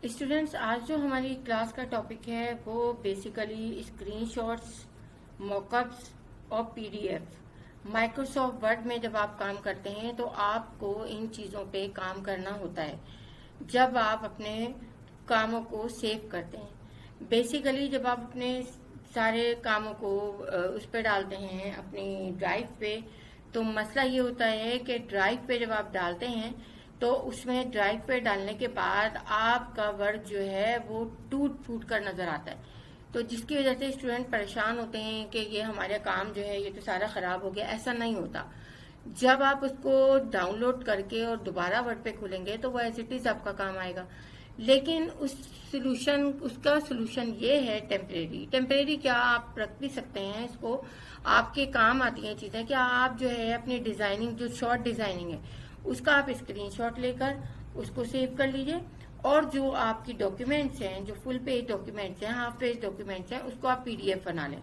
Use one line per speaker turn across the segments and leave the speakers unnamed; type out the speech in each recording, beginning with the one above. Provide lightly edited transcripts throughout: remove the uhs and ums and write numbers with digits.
Students, आज जो हमारी क्लास का टॉपिक है वो बेसिकली स्क्रीनशॉट्स, मॉकअप्स और पीडीएफ। माइक्रोसॉफ्ट वर्ड में जब आप काम करते हैं तो आपको इन चीज़ों पे काम करना होता है जब आप अपने कामों को सेव करते हैं। बेसिकली जब आप अपने सारे कामों को उस पर डालते हैं अपनी ड्राइव पे, तो मसला ये होता है कि ड्राइव पे जब आप डालते हैं तो उसमें ड्राइव पे डालने के बाद आपका वर्क जो है वो टूट फूट कर नजर आता है। तो जिसकी वजह से स्टूडेंट परेशान होते हैं कि ये हमारा काम जो है ये तो सारा खराब हो गया। ऐसा नहीं होता। जब आप उसको डाउनलोड करके और दोबारा वर्ड पे खोलेंगे तो वो एज इट इज आपका काम आएगा। लेकिन उसका सोल्यूशन ये है टेम्परेरी क्या आप रख भी सकते हैं इसको, आपके काम आती हैं चीजें। क्या आप जो है अपनी डिजाइनिंग, जो शॉर्ट डिजाइनिंग है उसका आप स्क्रीनशॉट लेकर उसको सेव कर लीजिए, और जो आपकी डॉक्यूमेंट्स हैं, जो फुल पेज डॉक्यूमेंट्स हैं, हाफ पेज डॉक्यूमेंट्स हैं, उसको आप पीडीएफ बना लें।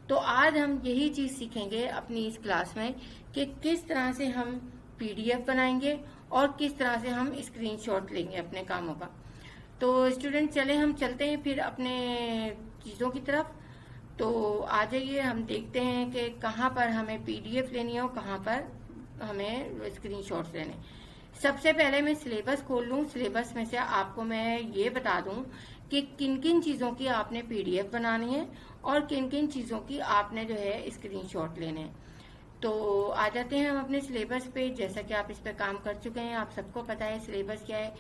तो आज हम यही चीज सीखेंगे अपनी इस क्लास में कि किस तरह से हम पीडीएफ बनाएंगे और किस तरह से हम स्क्रीनशॉट लेंगे अपने कामों का। तो स्टूडेंट चले हम चलते हैं फिर अपने चीजों की तरफ। तो आ जाइए, हम देखते हैं कि कहाँ पर हमें पीडीएफ लेनी है और कहाँ पर हमें स्क्रीनशॉट्स लेने। सबसे पहले मैं सिलेबस खोल लूं। सिलेबस में से आपको मैं ये बता दूं कि किन किन चीजों की आपने पीडीएफ बनानी है और किन किन चीजों की आपने जो है स्क्रीनशॉट लेने हैं। तो आ जाते हैं हम अपने सिलेबस पे। जैसा कि आप इस पे काम कर चुके हैं, आप सबको पता है सिलेबस क्या है।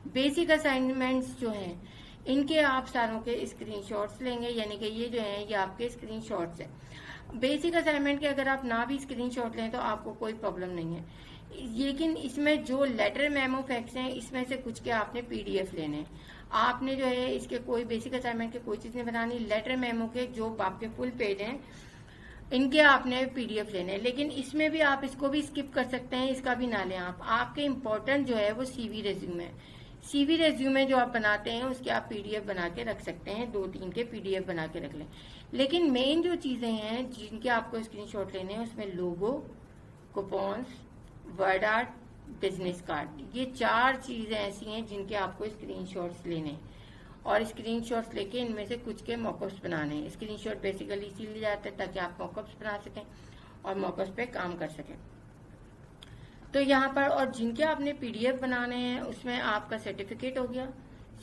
बेसिक असाइनमेंट्स जो हैं इनके आप सारों के स्क्रीनशॉट्स लेंगे, यानी कि ये जो है ये आपके स्क्रीनशॉट्स हैं। बेसिक असाइनमेंट के अगर आप ना भी स्क्रीनशॉट लें तो आपको कोई प्रॉब्लम नहीं है, लेकिन इसमें जो लेटर मेमो फैक्ट्स हैं इसमें से कुछ के आपने पीडीएफ लेने हैं। आपने जो है इसके कोई बेसिक असाइनमेंट के कोई चीज नहीं बनानी। लेटर मेमो के जो आपके फुल पेज हैं इनके आपने पीडीएफ लेने हैं, लेकिन इसमें भी आप इसको भी स्किप कर सकते हैं, इसका भी ना लें आप। आपके इम्पोर्टेंट जो है वो सीवी रेज्यूमे है। सीवी रेज्यूमे जो आप बनाते हैं उसके आप पीडीएफ बना के रख सकते हैं, 2-3 के पीडीएफ बना के रख लें। लेकिन मेन जो चीजें हैं जिनके आपको स्क्रीनशॉट लेने हैं उसमें logo, coupons, word art, business card, ये 4 चीजें ऐसी हैं जिनके आपको स्क्रीनशॉट्स लेने हैं। और स्क्रीनशॉट्स लेके इनमें से कुछ के मॉकअप्स बनाने हैं। स्क्रीनशॉट बेसिकली इसीलिए जाता है ताकि आप मॉकअप्स बना सकें और मॉकअप्स पे काम कर सकें। तो यहाँ पर और जिनके आपने पीडीएफ बनाने हैं उसमें आपका सर्टिफिकेट हो गया,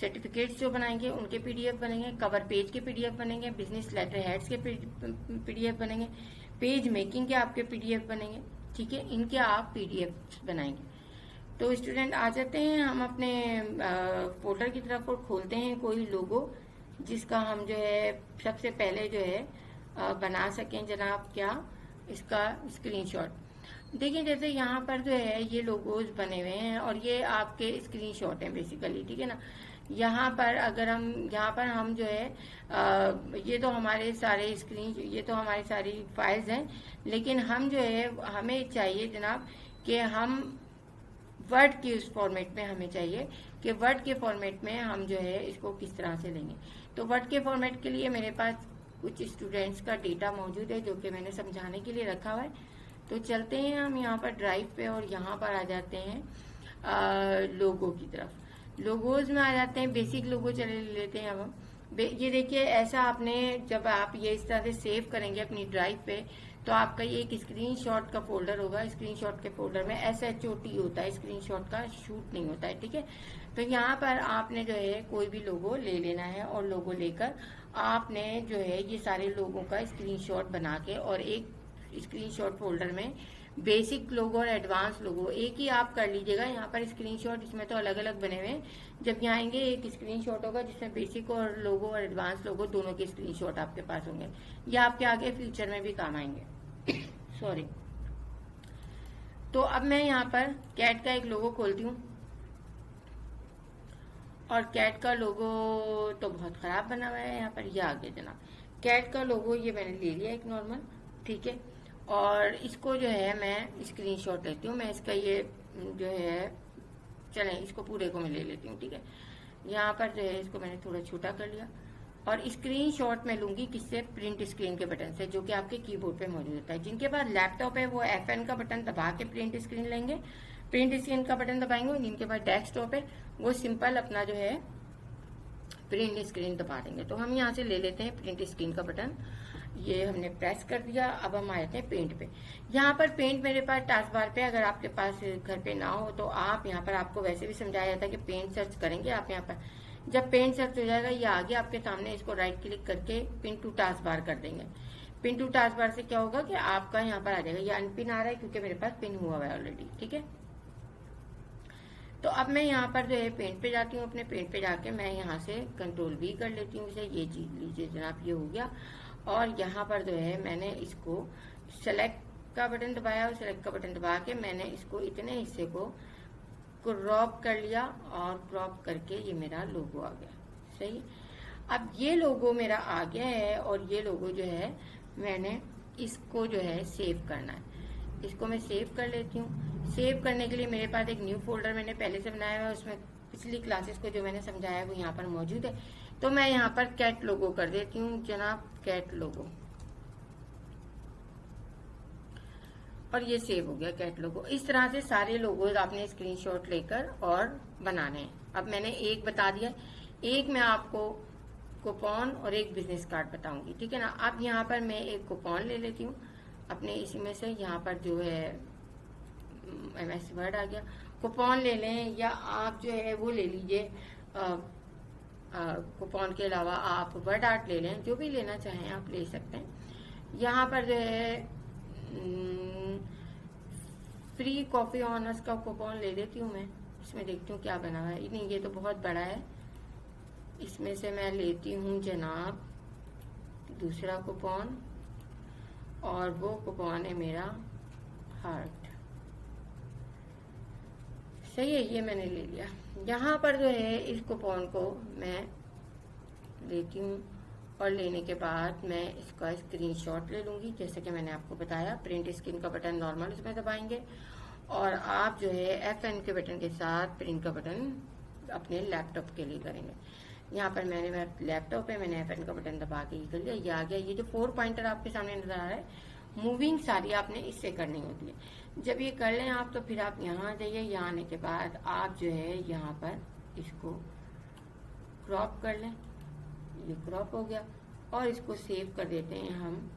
सर्टिफिकेट्स जो बनाएंगे उनके पीडीएफ बनेंगे, कवर पेज के पीडीएफ बनेंगे, बिजनेस लेटर हेड्स के पीडीएफ बनेंगे, पेज मेकिंग के आपके पीडीएफ बनेंगे। ठीक है, इनके आप पीडीएफ बनाएंगे। तो स्टूडेंट आ जाते हैं हम अपने फोल्डर की तरफ और खोलते हैं कोई लोगो जिसका हम जो है सबसे पहले जो है बना सकें जनाब। क्या इसका स्क्रीनशॉट देखिए। जैसे यहाँ पर जो है ये लोगोज बने हुए हैं और ये आपके स्क्रीनशॉट हैं बेसिकली, ठीक है ना। यहाँ पर अगर हम जो है ये तो हमारे सारे ये तो हमारी सारी फाइल्स हैं, लेकिन हम जो है हमें चाहिए जनाब कि हम वर्ड के उस फॉर्मेट में हमें चाहिए कि वर्ड के फॉर्मेट में हम जो है इसको किस तरह से लेंगे। तो वर्ड के फॉर्मेट के लिए मेरे पास कुछ स्टूडेंट्स का डेटा मौजूद है जो कि मैंने समझाने के लिए रखा हुआ है। तो चलते हैं हम यहाँ पर ड्राइव पे और यहाँ पर आ जाते हैं लोगो की तरफ। लोगोज में आ जाते हैं, बेसिक लोगो चले लेते हैं अब हम। ये देखिए, ऐसा आपने जब आप ये इस तरह से सेव करेंगे अपनी ड्राइव पे तो आपका ये एक स्क्रीनशॉट का फोल्डर होगा। स्क्रीनशॉट के फोल्डर में SHOT होता है, स्क्रीनशॉट का शूट नहीं होता है, ठीक है। तो यहाँ पर आपने जो है कोई भी लोगो ले लेना है और लोगो लेकर आपने जो है ये सारे लोगों का स्क्रीनशॉट बना के और एक स्क्रीनशॉट फोल्डर में बेसिक लोगो और एडवांस लोगो एक ही आप कर लीजिएगा। यहाँ पर स्क्रीनशॉट इसमें तो अलग अलग बने हुए हैं। जब यहाँ आएंगे एक स्क्रीनशॉट होगा जिसमें बेसिक और लोगो और एडवांस लोगो दोनों के स्क्रीनशॉट आपके पास होंगे। ये आपके आगे फ्यूचर में भी काम आएंगे। सॉरी। तो अब मैं यहाँ पर कैट का एक लोगो खोलती हूँ और कैट का लोगो तो बहुत खराब बना हुआ है। यहाँ पर ये आगे जनाब कैट का लोगो ये मैंने ले लिया एक नॉर्मल, ठीक है। और इसको जो है मैं स्क्रीनशॉट लेती हूँ। मैं इसका ये जो है चलें इसको पूरे को मैं ले लेती हूँ, ठीक है। यहाँ पर जो है इसको मैंने थोड़ा छोटा कर लिया और स्क्रीनशॉट में लूंगी किससे, प्रिंट स्क्रीन के बटन से जो कि आपके कीबोर्ड पे मौजूद होता है। जिनके पास लैपटॉप है वो FN का बटन दबा के प्रिंट स्क्रीन लेंगे, प्रिंट स्क्रीन का बटन दबाएंगे। जिनके पास डेस्कटॉप है वो सिंपल अपना जो है प्रिंट स्क्रीन दबा देंगे। तो हम यहाँ से ले लेते हैं प्रिंट स्क्रीन का बटन, ये हमने प्रेस कर दिया। अब हम आ जाते हैं पेंट पे। यहाँ पर पेंट मेरे पास टास्क बार पे, अगर आपके पास घर पे ना हो तो आप यहाँ पर, आपको वैसे भी समझाया जाता है कि पेंट सर्च करेंगे आप यहाँ पर। जब पेंट सर्च हो जाएगा ये आगे आपके सामने, इसको राइट क्लिक करके पिन टू टास्क बार कर देंगे। पिन टू टास्क बार से क्या होगा कि आपका यहाँ पर आ जाएगा, ये अनपिन आ रहा है क्योंकि मेरे पास पिन हुआ हुआ है ऑलरेडी, ठीक है। तो अब मैं यहाँ पर जो है पेंट पे जाती हूँ, अपने पेंट पे जाके मैं यहाँ से कंट्रोल V कर लेती हूँ इसे, ये चीज लीजिए जनाब, ये हो गया। और यहाँ पर जो है मैंने इसको सेलेक्ट का बटन दबाया, और सेलेक्ट का बटन दबा के मैंने इसको इतने हिस्से को क्रॉप कर लिया, और क्रॉप करके ये मेरा लोगो आ गया। सही, अब ये लोगो मेरा आ गया है, और ये लोगो जो है मैंने इसको जो है सेव करना है। इसको मैं सेव कर लेती हूँ। सेव करने के लिए मेरे पास एक न्यू फोल्डर मैंने पहले से बनाया हुआ है, उसमें पिछली क्लासेस को जो मैंने समझाया है वो यहाँ पर मौजूद है। तो मैं यहाँ पर कैट लोगो कर देती हूँ जनाब, कैट लोगो, और ये सेव हो गया कैट लोगो। इस तरह से सारे लोगोज आपने स्क्रीनशॉट लेकर और बनाने हैं। अब मैंने एक बता दिया, एक मैं आपको कूपन और एक बिजनेस कार्ड बताऊंगी, ठीक है ना। अब यहाँ पर मैं एक कूपन ले लेती हूँ अपने इसी में से, यहाँ पर जो है MS वर्ड आ गया। कूपन ले लें, या आप जो है वो ले लीजिए, कूपन के अलावा आप वर्ड आर्ट ले लें, जो भी लेना चाहें आप ले सकते हैं। यहाँ पर जो है फ्री कॉफी ऑनर्स का कूपन ले लेती हूँ मैं, इसमें देखती हूँ क्या बना हुआ है। नहीं, ये तो बहुत बड़ा है, इसमें से मैं लेती हूँ जनाब दूसरा कूपन, और वो कूपन है मेरा हार्ट। सही है, ये मैंने ले लिया। यहाँ पर जो है इस कूपन को मैं लेती हूँ, और लेने के बाद मैं इसका स्क्रीनशॉट ले लूंगी, जैसे कि मैंने आपको बताया। प्रिंट स्क्रीन का बटन नॉर्मल इसमें दबाएंगे, और आप जो है FN के बटन के साथ प्रिंट का बटन अपने लैपटॉप के लिए करेंगे। यहाँ पर मेरा लैपटॉप है, मैंने FN का बटन दबा के ये कर लिया, ये आ गया। ये जो 4 पॉइंटर आपके सामने नजर आ रहा है, मूविंग सारी आपने इससे करनी होती है। जब ये कर लें आप, तो फिर आप यहाँ आ जाइए। यहाँ आने के बाद आप जो है यहाँ पर इसको क्रॉप कर लें, ये क्रॉप हो गया, और इसको सेव कर देते हैं हम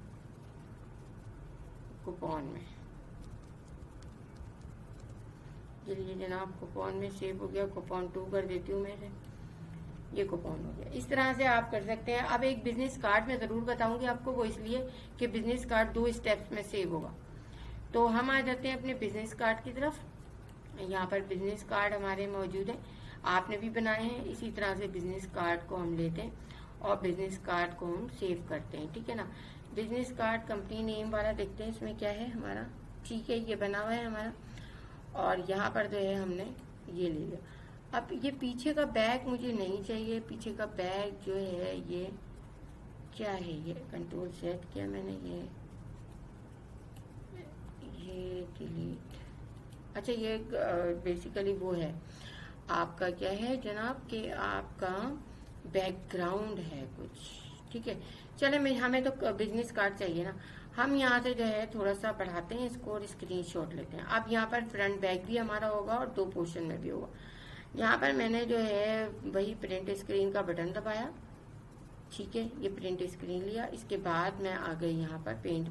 कूपन में। चलिए जनाब, कूपन में सेव हो गया, कूपन 2 कर देती हूँ मैं, ये कूपन हो गया। इस तरह से आप कर सकते हैं। अब एक बिजनेस कार्ड मैं जरूर बताऊंगी आपको, वो इसलिए कि बिजनेस कार्ड 2 स्टेप्स में सेव होगा। तो हम आ जाते हैं अपने बिजनेस कार्ड की तरफ। यहाँ पर बिजनेस कार्ड हमारे मौजूद है, आपने भी बनाए हैं। इसी तरह से बिजनेस कार्ड को हम लेते हैं और बिजनेस कार्ड को हम सेव करते हैं, ठीक है ना। बिजनेस कार्ड कंपनी नेम वाला देखते हैं इसमें क्या है हमारा, ठीक है, ये बना हुआ है हमारा। और यहाँ पर जो है हमने ये ले लिया। अब ये पीछे का बैग मुझे नहीं चाहिए, पीछे का बैग जो है ये क्या है, ये कंट्रोल सेट किया मैंने, ये डिलीट। अच्छा, ये बेसिकली वो है आपका, क्या है जनाब, कि आपका बैकग्राउंड है कुछ, ठीक है। चले, हमें तो बिजनेस कार्ड चाहिए ना। हम यहाँ से जो है थोड़ा सा बढ़ाते हैं इसको और स्क्रीनशॉट लेते हैं। अब यहाँ पर फ्रंट बैक भी हमारा होगा और 2 पोर्शन में भी होगा। यहाँ पर मैंने जो है वही प्रिंट स्क्रीन का बटन दबाया, ठीक है, ये प्रिंट स्क्रीन लिया। इसके बाद मैं आ गई यहाँ पर पेंट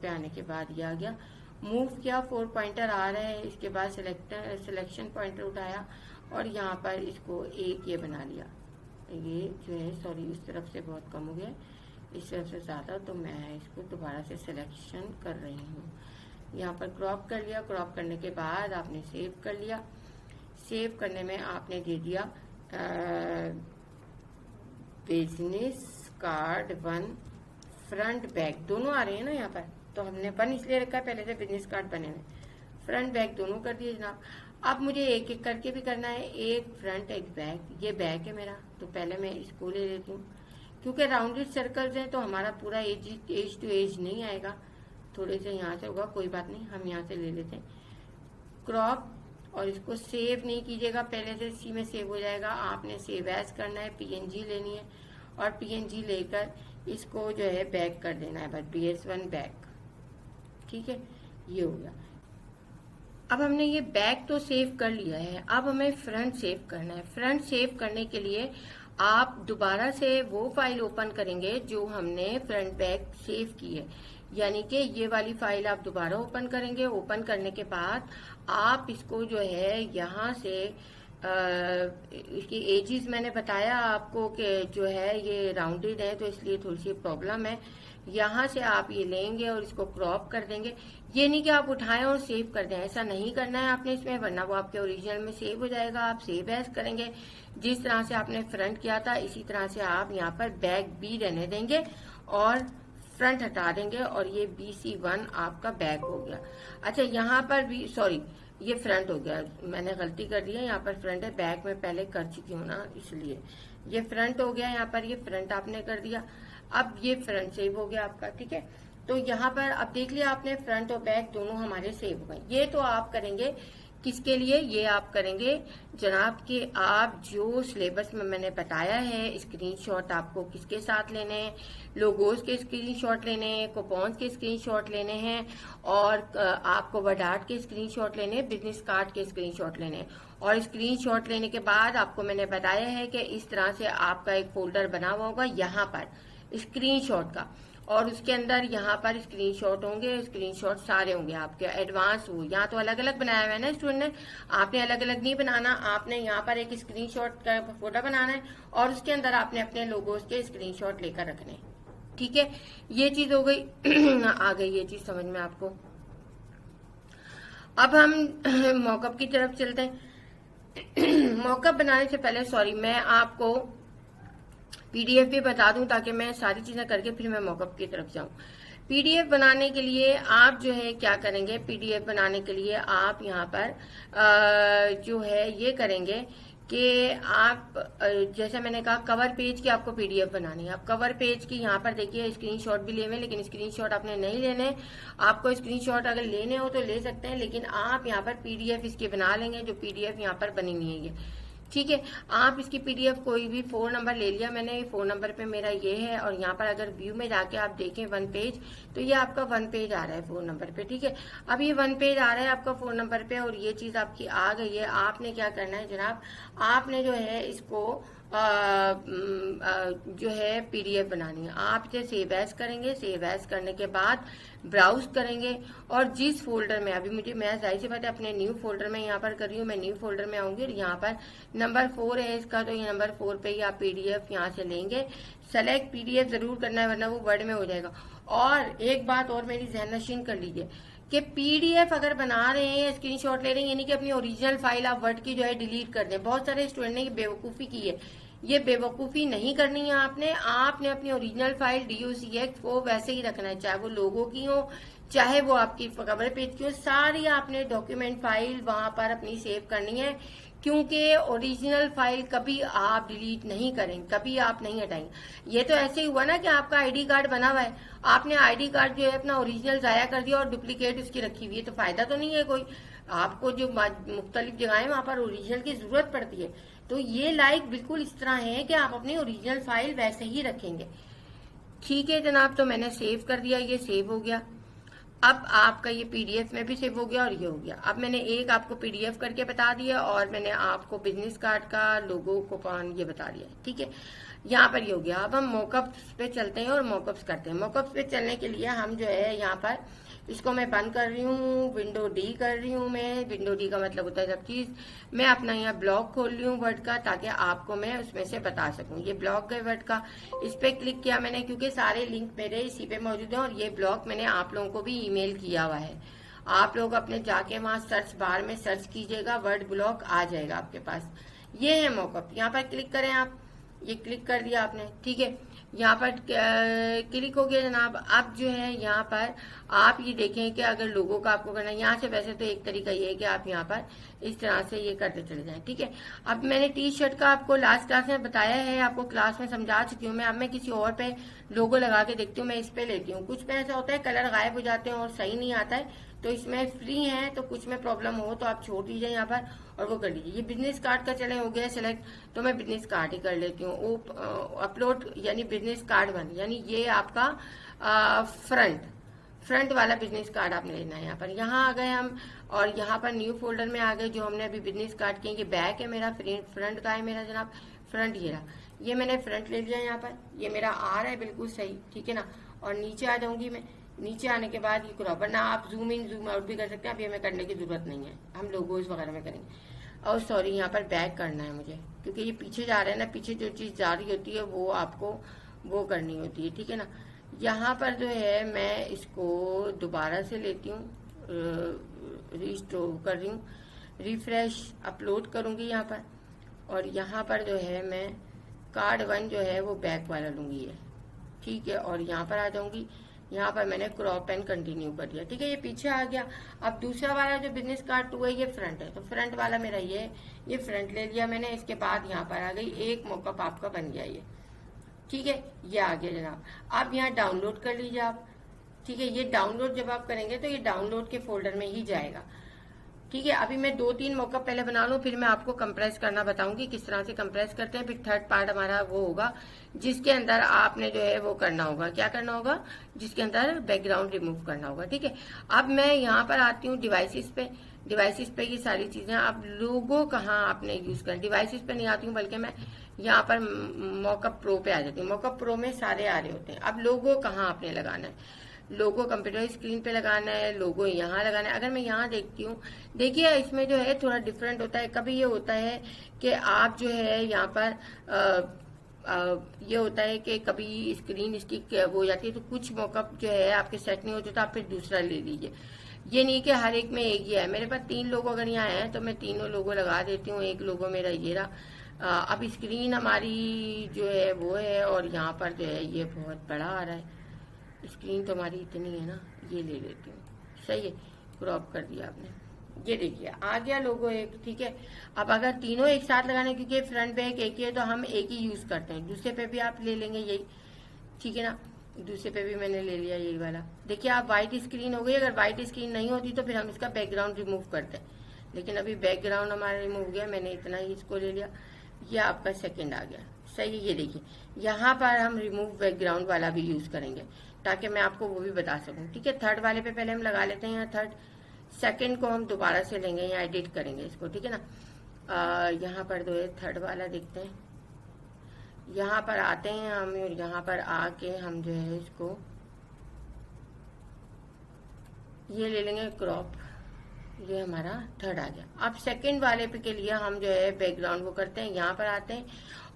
पे आने के बाद ये आ गया, मूव किया, 4 पॉइंटर आ रहे हैं। इसके बाद सिलेक्शन पॉइंटर उठाया और यहाँ पर इसको एक ये बना लिया। ये जो है, सॉरी, इस तरफ से बहुत कम हो गया, इस तरफ से ज़्यादा, तो मैं इसको दोबारा से सिलेक्शन कर रही हूँ। यहाँ पर क्रॉप कर लिया। क्रॉप करने के बाद आपने सेव कर लिया। सेव करने में आपने दे दिया बिजनेस कार्ड 1 फ्रंट बैक दोनों आ रहे हैं ना यहाँ पर, तो हमने 1 इसलिए रखा है, पहले से बिजनेस कार्ड बने हुए। फ्रंट बैक दोनों कर दिए जनाब। अब मुझे एक एक करके भी करना है, एक फ्रंट एक बैक। ये बैक है मेरा, तो पहले मैं इसको ले लेती हूँ। क्योंकि राउंडेड सर्कल्स हैं तो हमारा पूरा एज टू एज नहीं आएगा, थोड़े से यहाँ से होगा, कोई बात नहीं, हम यहाँ से ले लेते हैं क्रॉप। और इसको सेव नहीं कीजिएगा, पहले से इसी में सेव हो जाएगा। आपने सेव एज करना है, PNG लेनी है और PNG लेकर इसको जो है बैक कर देना है, बस BS1 बैक, ठीक है, ये हो गया। अब हमने ये बैक तो सेव कर लिया है, अब हमें फ्रंट सेव करना है। फ्रंट सेव करने के लिए आप दोबारा से वो फाइल ओपन करेंगे जो हमने फ्रंट बैक सेव की है, यानी कि ये वाली फाइल आप दोबारा ओपन करेंगे। ओपन करने के बाद आप इसको जो है यहाँ से इसकी एजेस मैंने बताया आपको कि जो है ये राउंडेड है, तो इसलिए थोड़ी सी प्रॉब्लम है। यहाँ से आप ये लेंगे और इसको क्रॉप कर देंगे। ये नहीं कि आप उठाएं और सेव कर दें, ऐसा नहीं करना है आपने इसमें, वरना वो आपके ओरिजिनल में सेव हो जाएगा। आप सेव एज करेंगे, जिस तरह से आपने फ्रंट किया था इसी तरह से आप यहाँ पर बैक भी रहने देंगे और फ्रंट हटा देंगे, और ये BC1 आपका बैक हो गया। अच्छा, यहाँ पर भी सॉरी, ये फ्रंट हो गया, मैंने गलती कर दी है, यहाँ पर फ्रंट है, बैक में पहले कर चुकी हूँ ना, इसलिए ये फ्रंट हो गया। यहाँ पर ये फ्रंट आपने कर दिया, अब ये फ्रंट सेव हो गया आपका, ठीक है। तो यहाँ पर अब देख लिया आपने, फ्रंट और बैक दोनों हमारे सेव हो गए। ये तो आप करेंगे किसके लिए, ये आप करेंगे जनाब कि आप जो सिलेबस में मैंने बताया है स्क्रीनशॉट आपको किसके साथ लेने हैं, लोगोस के स्क्रीनशॉट लेने हैं, कूपन्स के स्क्रीनशॉट लेने हैं, और आपको वर्ड आर्ट के स्क्रीनशॉट लेने हैं, बिजनेस कार्ड के स्क्रीनशॉट लेने हैं। और स्क्रीनशॉट लेने के बाद आपको मैंने बताया है कि इस तरह से आपका एक फोल्डर बना हुआ होगा यहाँ पर स्क्रीनशॉट का, और उसके अंदर यहाँ पर स्क्रीनशॉट होंगे, स्क्रीनशॉट सारे होंगे आपके एडवांस हो। यहाँ तो अलग अलग बनाया हुआ है ना स्टूडेंट ने, आपने अलग अलग नहीं बनाना, आपने यहाँ पर एक स्क्रीनशॉट का फोटो बनाना है और उसके अंदर आपने अपने लोगोस के स्क्रीनशॉट लेकर रखने हैं, ठीक है। ये चीज हो गई आ गई ये चीज समझ में आपको। अब हम मॉकअप की तरफ चलते हैं। मॉकअप बनाने से पहले सॉरी, मैं आपको PDF भी बता दूं ताकि मैं सारी चीजें करके फिर मैं मॉकअप की तरफ जाऊं। PDF बनाने के लिए आप जो है क्या करेंगे, PDF बनाने के लिए आप यहाँ पर जो है ये करेंगे कि आप जैसे मैंने कहा कवर पेज की आपको PDF बनानी है। आप कवर पेज की यहाँ पर देखिए स्क्रीनशॉट भी ले हुए, लेकिन स्क्रीनशॉट आपने नहीं लेने। आपको स्क्रीनशॉट अगर लेने हो तो ले सकते हैं, लेकिन आप यहाँ पर PDF इसकी बना लेंगे, जो PDF यहाँ पर बनी हुई है ये, ठीक है। आप इसकी PDF कोई भी 4 नंबर ले लिया मैंने, 4 नंबर पे मेरा ये है, और यहाँ पर अगर व्यू में जाके आप देखें 1 पेज, तो ये आपका 1 पेज आ रहा है 4 नंबर पे, ठीक है। अब ये 1 पेज आ रहा है आपका 4 नंबर पे, और ये चीज आपकी आ गई है। आपने क्या करना है जनाब, आपने जो है इसको जो है PDF बनानी है। आप इसे सेव एज करेंगे, सेव एज करने के बाद ब्राउज करेंगे, और जिस फोल्डर में अभी मैं जाहिर सी बात है अपने न्यू फोल्डर में यहाँ पर कर रही हूँ, मैं न्यू फोल्डर में आऊंगी और यहाँ पर नंबर 4 है इसका, तो ये नंबर 4 पे ही आप PDF यहाँ से लेंगे। सेलेक्ट PDF जरूर करना है, वरना वो वर्ड में हो जाएगा। और एक बात और मेरी ज़हन नशीन कर लीजिए कि PDF अगर बना रहे हैं या स्क्रीनशॉट ले रहे हैं, यानी कि अपनी ओरिजिनल फाइल आप वर्ड की जो है डिलीट कर दें। बहुत सारे स्टूडेंट ने बेवकूफ़ी की है, ये बेवकूफ़ी नहीं करनी है आपने अपनी ओरिजिनल फाइल DOCX को वैसे ही रखना है, चाहे वो लोगो की हो, चाहे वो आपकी कवर पेज की हो, सारी आपने डॉक्यूमेंट फाइल वहां पर अपनी सेव करनी है, क्योंकि ओरिजिनल फाइल कभी आप डिलीट नहीं करेंगे, कभी आप नहीं हटाएंगे। ये तो ऐसे ही हुआ ना कि आपका ID कार्ड बना हुआ है, आपने ID कार्ड जो है अपना ओरिजिनल जाया कर दिया और डुप्लीकेट उसकी रखी हुई है, तो फायदा तो नहीं है कोई। आपको जो मुख्तलिफ जगह है वहां पर ओरिजिनल की जरूरत पड़ती है, तो ये लाइक बिल्कुल इस तरह है कि आप अपनी ओरिजिनल फाइल वैसे ही रखेंगे, ठीक है जनाब। तो मैंने सेव कर दिया, ये सेव हो गया। अब आपका ये PDF में भी सेव हो गया और ये हो गया। अब मैंने एक आपको PDF करके बता दिया और मैंने आपको बिजनेस कार्ड का लोगो कूपन ये बता दिया, ठीक है। यहाँ पर ये हो गया। अब हम मॉकअप्स पे चलते हैं और मॉकअप्स करते हैं। मॉकअप्स पे चलने के लिए हम जो है यहाँ पर इसको मैं बंद कर रही हूँ, विंडो D कर रही हूँ मैं। विंडो D का मतलब होता है सब चीज। मैं अपना यहाँ ब्लॉक खोल रही हूँ वर्ड का, ताकि आपको मैं उसमें से बता सकूँ। ये ब्लॉक है वर्ड का, इस पे क्लिक किया मैंने क्योंकि सारे लिंक मेरे इसी पे मौजूद हैं, और ये ब्लॉक मैंने आप लोगों को भी ईमेल किया हुआ है। आप लोग अपने जाके वहां सर्च बार में सर्च कीजिएगा, वर्ड ब्लॉक आ जाएगा आपके पास। ये है मॉकअप, यहाँ पर क्लिक करें आप, ये क्लिक कर दिया आपने, ठीक है। यहाँ पर क्लिक हो गया जनाब। अब जो है यहाँ पर आप ये देखें कि अगर लोगों का आपको करना है, यहाँ से वैसे तो एक तरीका ये है कि आप यहाँ पर इस तरह से ये करते चले जाएं, ठीक है। अब मैंने T-शर्ट का आपको लास्ट क्लास में बताया है, आपको क्लास में समझा चुकी हूँ मैं। अब मैं किसी और पे लोगो लगा के देखती हूँ, मैं इस पे लेती हूँ। कुछ में ऐसा होता है कलर गायब हो जाते हैं और सही नहीं आता है, तो इसमें फ्री है, तो कुछ में प्रॉब्लम हो तो आप छोड़ दीजिए यहाँ पर और वो कर लीजिए। ये बिजनेस कार्ड का चले हो गया सेलेक्ट, तो मैं बिजनेस कार्ड ही कर लेती हूँ। अपलोड यानी बिजनेस कार्ड बन, यानी ये आपका फ्रंट वाला बिजनेस कार्ड आपने लेना है। यहाँ आ गए हम, और यहाँ पर न्यू फोल्डर में आ गए जो हमने अभी बिजनेस कार्ड किए। ये बैक है मेरा, फ्रंट का है मेरा जनाब। फ्रंट ये रहा, ये मैंने फ्रंट ले लिया यहाँ पर, ये मेरा आ रहा है बिल्कुल सही, ठीक है ना। और नीचे आ जाऊंगी मैं, नीचे आने के बाद ये क्रॉप, वरना आप जूम इन जूम आउट भी कर सकते हैं, अब ये हमें करने की जरूरत नहीं है, हम लोगोज वगैरह में करेंगे। और सॉरी यहाँ पर बैक करना है मुझे, क्योंकि ये पीछे जा रहे हैं ना, पीछे जो चीज़ जा रही होती है वो आपको वो करनी होती है, ठीक है ना। यहाँ पर जो है मैं इसको दोबारा से लेती हूँ, रिस्टोर कर रही हूँ, रिफ्रेश अपलोड करूँगी यहाँ पर, और यहाँ पर जो है मैं कार्ड 1 जो है वो बैक वाला लूँगी है, ठीक है। और यहाँ पर आ जाऊँगी, यहाँ पर मैंने क्रॉप एंड कंटिन्यू कर दिया, ठीक है, ये पीछे आ गया। अब दूसरा वाला जो बिजनेस कार्ड 2 है ये फ्रंट है, तो फ्रंट वाला मेरा ये फ्रंट ले लिया मैंने। इसके बाद यहाँ पर आ गई एक मॉकअप आपका बन गया ये, ठीक है, ये आ गया जनाब। आप यहाँ डाउनलोड कर लीजिए आप, ठीक है। ये डाउनलोड जब आप करेंगे तो ये डाउनलोड के फोल्डर में ही जाएगा, ठीक है। अभी मैं 2-3 मॉकअप पहले बना लूँ, फिर मैं आपको कंप्रेस करना बताऊंगी किस तरह से कंप्रेस करते हैं। फिर थर्ड पार्ट हमारा वो होगा जिसके अंदर आपने जो है वो करना होगा, क्या करना होगा, जिसके अंदर बैकग्राउंड रिमूव करना होगा, ठीक है। अब मैं यहाँ पर आती हूँ डिवाइसेस पे, डिवाइसेस पे ये सारी चीजें। अब लोगो कहाँ आपने यूज करना, डिवाइसेस पे नहीं आती हूँ, बल्कि मैं यहाँ पर मॉकअप प्रो पे आ जाती हूँ। मॉकअप प्रो में सारे आ रहे होते हैं। अब लोगो कहाँ आपने लगाना है, लोगो कंप्यूटर स्क्रीन पे लगाना है, लोगो यहाँ लगाना है। अगर मैं यहाँ देखती हूँ, देखिए इसमें जो है थोड़ा डिफरेंट होता है। कभी ये होता है कि आप जो है यहाँ पर ये होता है कि कभी स्क्रीन स्टिक वो हो जाती है, तो कुछ मॉकअप जो है आपके सेट नहीं होते, तो आप फिर दूसरा ले लीजिए। ये नहीं कि हर एक में एक ही है। मेरे पास 3 लोगो अगर यहाँ है तो मैं तीनों लोगो लगा देती हूँ। एक लोगो मेरा ये रहा। अब स्क्रीन हमारी जो है वो है, और यहाँ पर जो है ये बहुत बड़ा आ रहा है, स्क्रीन तो हमारी इतनी है ना, ये ले लेती हूँ, सही है, क्रॉप कर दिया आपने। ये देखिए आ गया लोगो एक, ठीक है। अब अगर तीनों एक साथ लगाने, क्योंकि फ्रंट बैक एक ही है तो हम एक ही यूज करते हैं। दूसरे पे भी आप ले लेंगे यही, ठीक है ना। दूसरे पे भी मैंने ले लिया यही वाला। देखिए आप व्हाइट स्क्रीन हो गई। अगर व्हाइट स्क्रीन नहीं होती तो फिर हम इसका बैकग्राउंड रिमूव करते हैं, लेकिन अभी बैकग्राउंड हमारा रिमूव हो गया, मैंने इतना ही इसको ले लिया। ये आपका सेकंड आ गया, सही है। ये देखिए यहाँ पर हम रिमूव बैकग्राउंड वाला भी यूज करेंगे, ताकि मैं आपको वो भी बता सकूं, ठीक है। थर्ड वाले पे पहले हम लगा लेते हैं यहाँ थर्ड, सेकंड को हम दोबारा से लेंगे, यहाँ एडिट करेंगे इसको, ठीक है ना। यहाँ पर दो थर्ड वाला देखते हैं, यहाँ पर आते हैं हम, और यहाँ पर आके हम जो है इसको ये ले लेंगे क्रॉप। ये हमारा थर्ड आ गया। अब सेकंड वाले पे के लिए हम जो है बैकग्राउंड वो करते हैं, यहाँ पर आते हैं,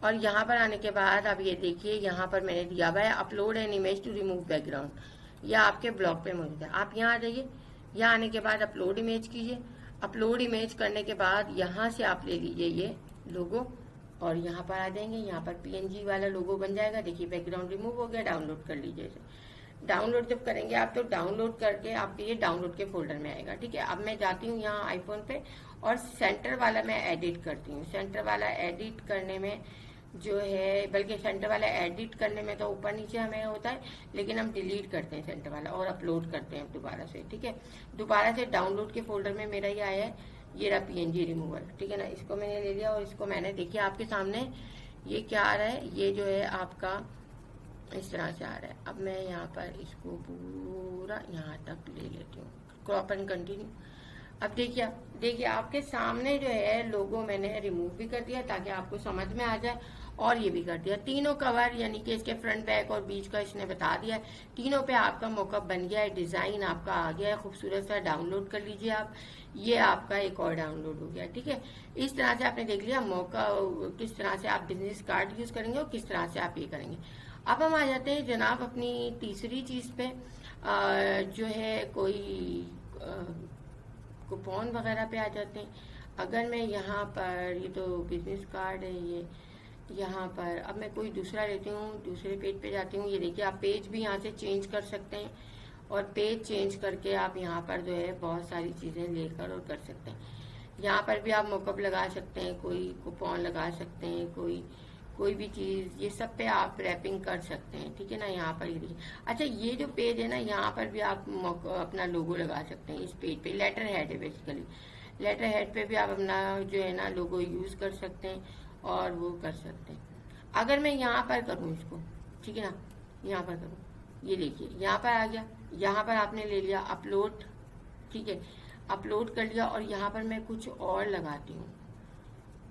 और यहाँ पर आने के बाद अब ये देखिए यहाँ पर मैंने दिया हुआ है upload an image to remove background. यह आपके ब्लॉग पे मौजूद है। आप यहाँ आ जाइए, यहाँ आने के बाद अपलोड इमेज कीजिए। अपलोड इमेज करने के बाद यहाँ से आप ले लीजिए ये लोगो, और यहाँ पर आ जाएंगे, यहाँ पर PNG वाला लोगो बन जाएगा। देखिए बैकग्राउंड रिमूव हो गया, डाउनलोड कर लीजिए इसे। डाउनलोड जब करेंगे आप तो डाउनलोड करके आपके ये डाउनलोड के फोल्डर में आएगा, ठीक है। अब मैं जाती हूँ यहाँ आईफोन पे, और सेंटर वाला मैं एडिट करती हूँ। सेंटर वाला एडिट करने में जो है, बल्कि सेंटर वाला एडिट करने में तो ऊपर नीचे हमें होता है, लेकिन हम डिलीट करते हैं सेंटर वाला और अपलोड करते हैं दोबारा से, ठीक है। दोबारा से डाउनलोड के फोल्डर में मेरा ये आया है, ये रहा PNG रिमूवल, ठीक है ना। इसको मैंने ले लिया, और इसको मैंने देखिए आपके सामने ये क्या आ रहा है, ये जो है आपका इस तरह से आ रहा है। अब मैं यहाँ पर इसको पूरा यहाँ तक ले लेती हूँ, क्रॉप एंड कंटिन्यू। अब देखिए आपके सामने जो है लोगो मैंने रिमूव भी कर दिया ताकि आपको समझ में आ जाए, और ये भी कर दिया। तीनों कवर यानी कि इसके फ्रंट बैक और बीच का इसने बता दिया है। तीनों पे आपका मॉकअप बन गया है, डिजाइन आपका आ गया है खूबसूरत सा। डाउनलोड कर लीजिए आप, ये आपका एक और डाउनलोड हो गया, ठीक है। इस तरह से आपने देख लिया मौका किस तरह से आप बिजनेस कार्ड यूज करेंगे और किस तरह से आप ये करेंगे। अब हम आ जाते हैं जनाब अपनी तीसरी चीज पे, जो है कोई कूपन वगैरह पे आ जाते हैं। अगर मैं यहाँ पर, ये तो बिजनेस कार्ड है ये, यहाँ पर अब मैं कोई दूसरा लेती हूँ, दूसरे पेज पे जाती हूँ। ये देखिए आप पेज भी यहाँ से चेंज कर सकते हैं, और पेज चेंज करके आप यहाँ पर जो है बहुत सारी चीज़ें लेकर और कर सकते हैं। यहाँ पर भी आप मॉकअप लगा सकते हैं, कोई कूपन लगा सकते हैं, कोई भी चीज़, ये सब पे आप रैपिंग कर सकते हैं, ठीक है ना। यहाँ पर ये देखिए, अच्छा ये जो पेज है ना, यहाँ पर भी आप अपना लोगो लगा सकते हैं। इस पेज पे लेटर हेड है बेसिकली, लेटर हेड पे भी आप अपना जो है ना लोगो यूज कर सकते हैं और वो कर सकते हैं। अगर मैं यहाँ पर करूँ इसको, ठीक है ना, यहाँ पर करूँ, ये देखिए यहाँ पर आ गया। यहाँ पर आपने ले लिया अपलोड, ठीक है, अपलोड कर लिया, और यहाँ पर मैं कुछ और लगाती हूँ।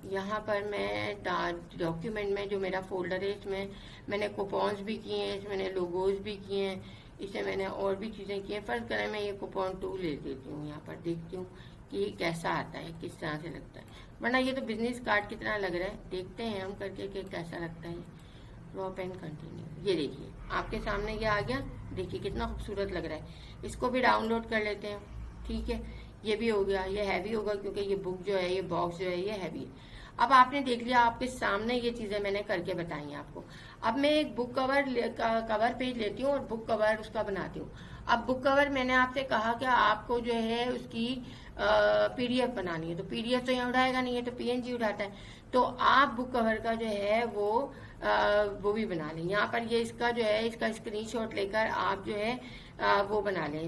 यहाँ पर मैं डॉक्यूमेंट में जो मेरा फोल्डर है इसमें मैंने कूपन्स भी किए हैं, इसमें मैंने लोगोज भी किए हैं, इसमें मैंने और भी चीज़ें की हैं। फर्स्ट करें मैं ये कूपन 2 ले लेती हूँ, यहाँ पर देखती हूँ कि ये कैसा आता है, किस तरह से लगता है। वरना ये तो बिजनेस कार्ड की तरह लग रहा है, देखते हैं हम करके कि कैसा लगता है। ड्रॉप एंड कंटिन्यू, ये देखिए आपके सामने ये आ गया, देखिए कितना खूबसूरत लग रहा है। इसको भी डाउनलोड कर लेते हैं, ठीक है। ये भी हो गया, ये हैवी होगा क्योंकि ये बुक जो है, ये बॉक्स जो है ये हैवी है। अब आपने देख लिया, आपके सामने ये चीजें मैंने करके बताई हैं आपको। अब मैं एक बुक कवर पेज लेती हूँ और बुक कवर उसका बनाती हूँ। अब बुक कवर मैंने आपसे कहा कि आपको जो है उसकी पीडीएफ बनानी है, तो पीडीएफ तो यहाँ उठाएगा नहीं है, तो पीएनजी उठाता है। तो आप बुक कवर का जो है वो भी बना लें। यहाँ पर ये इसका जो है, इसका स्क्रीनशॉट लेकर आप जो है वो बना लें,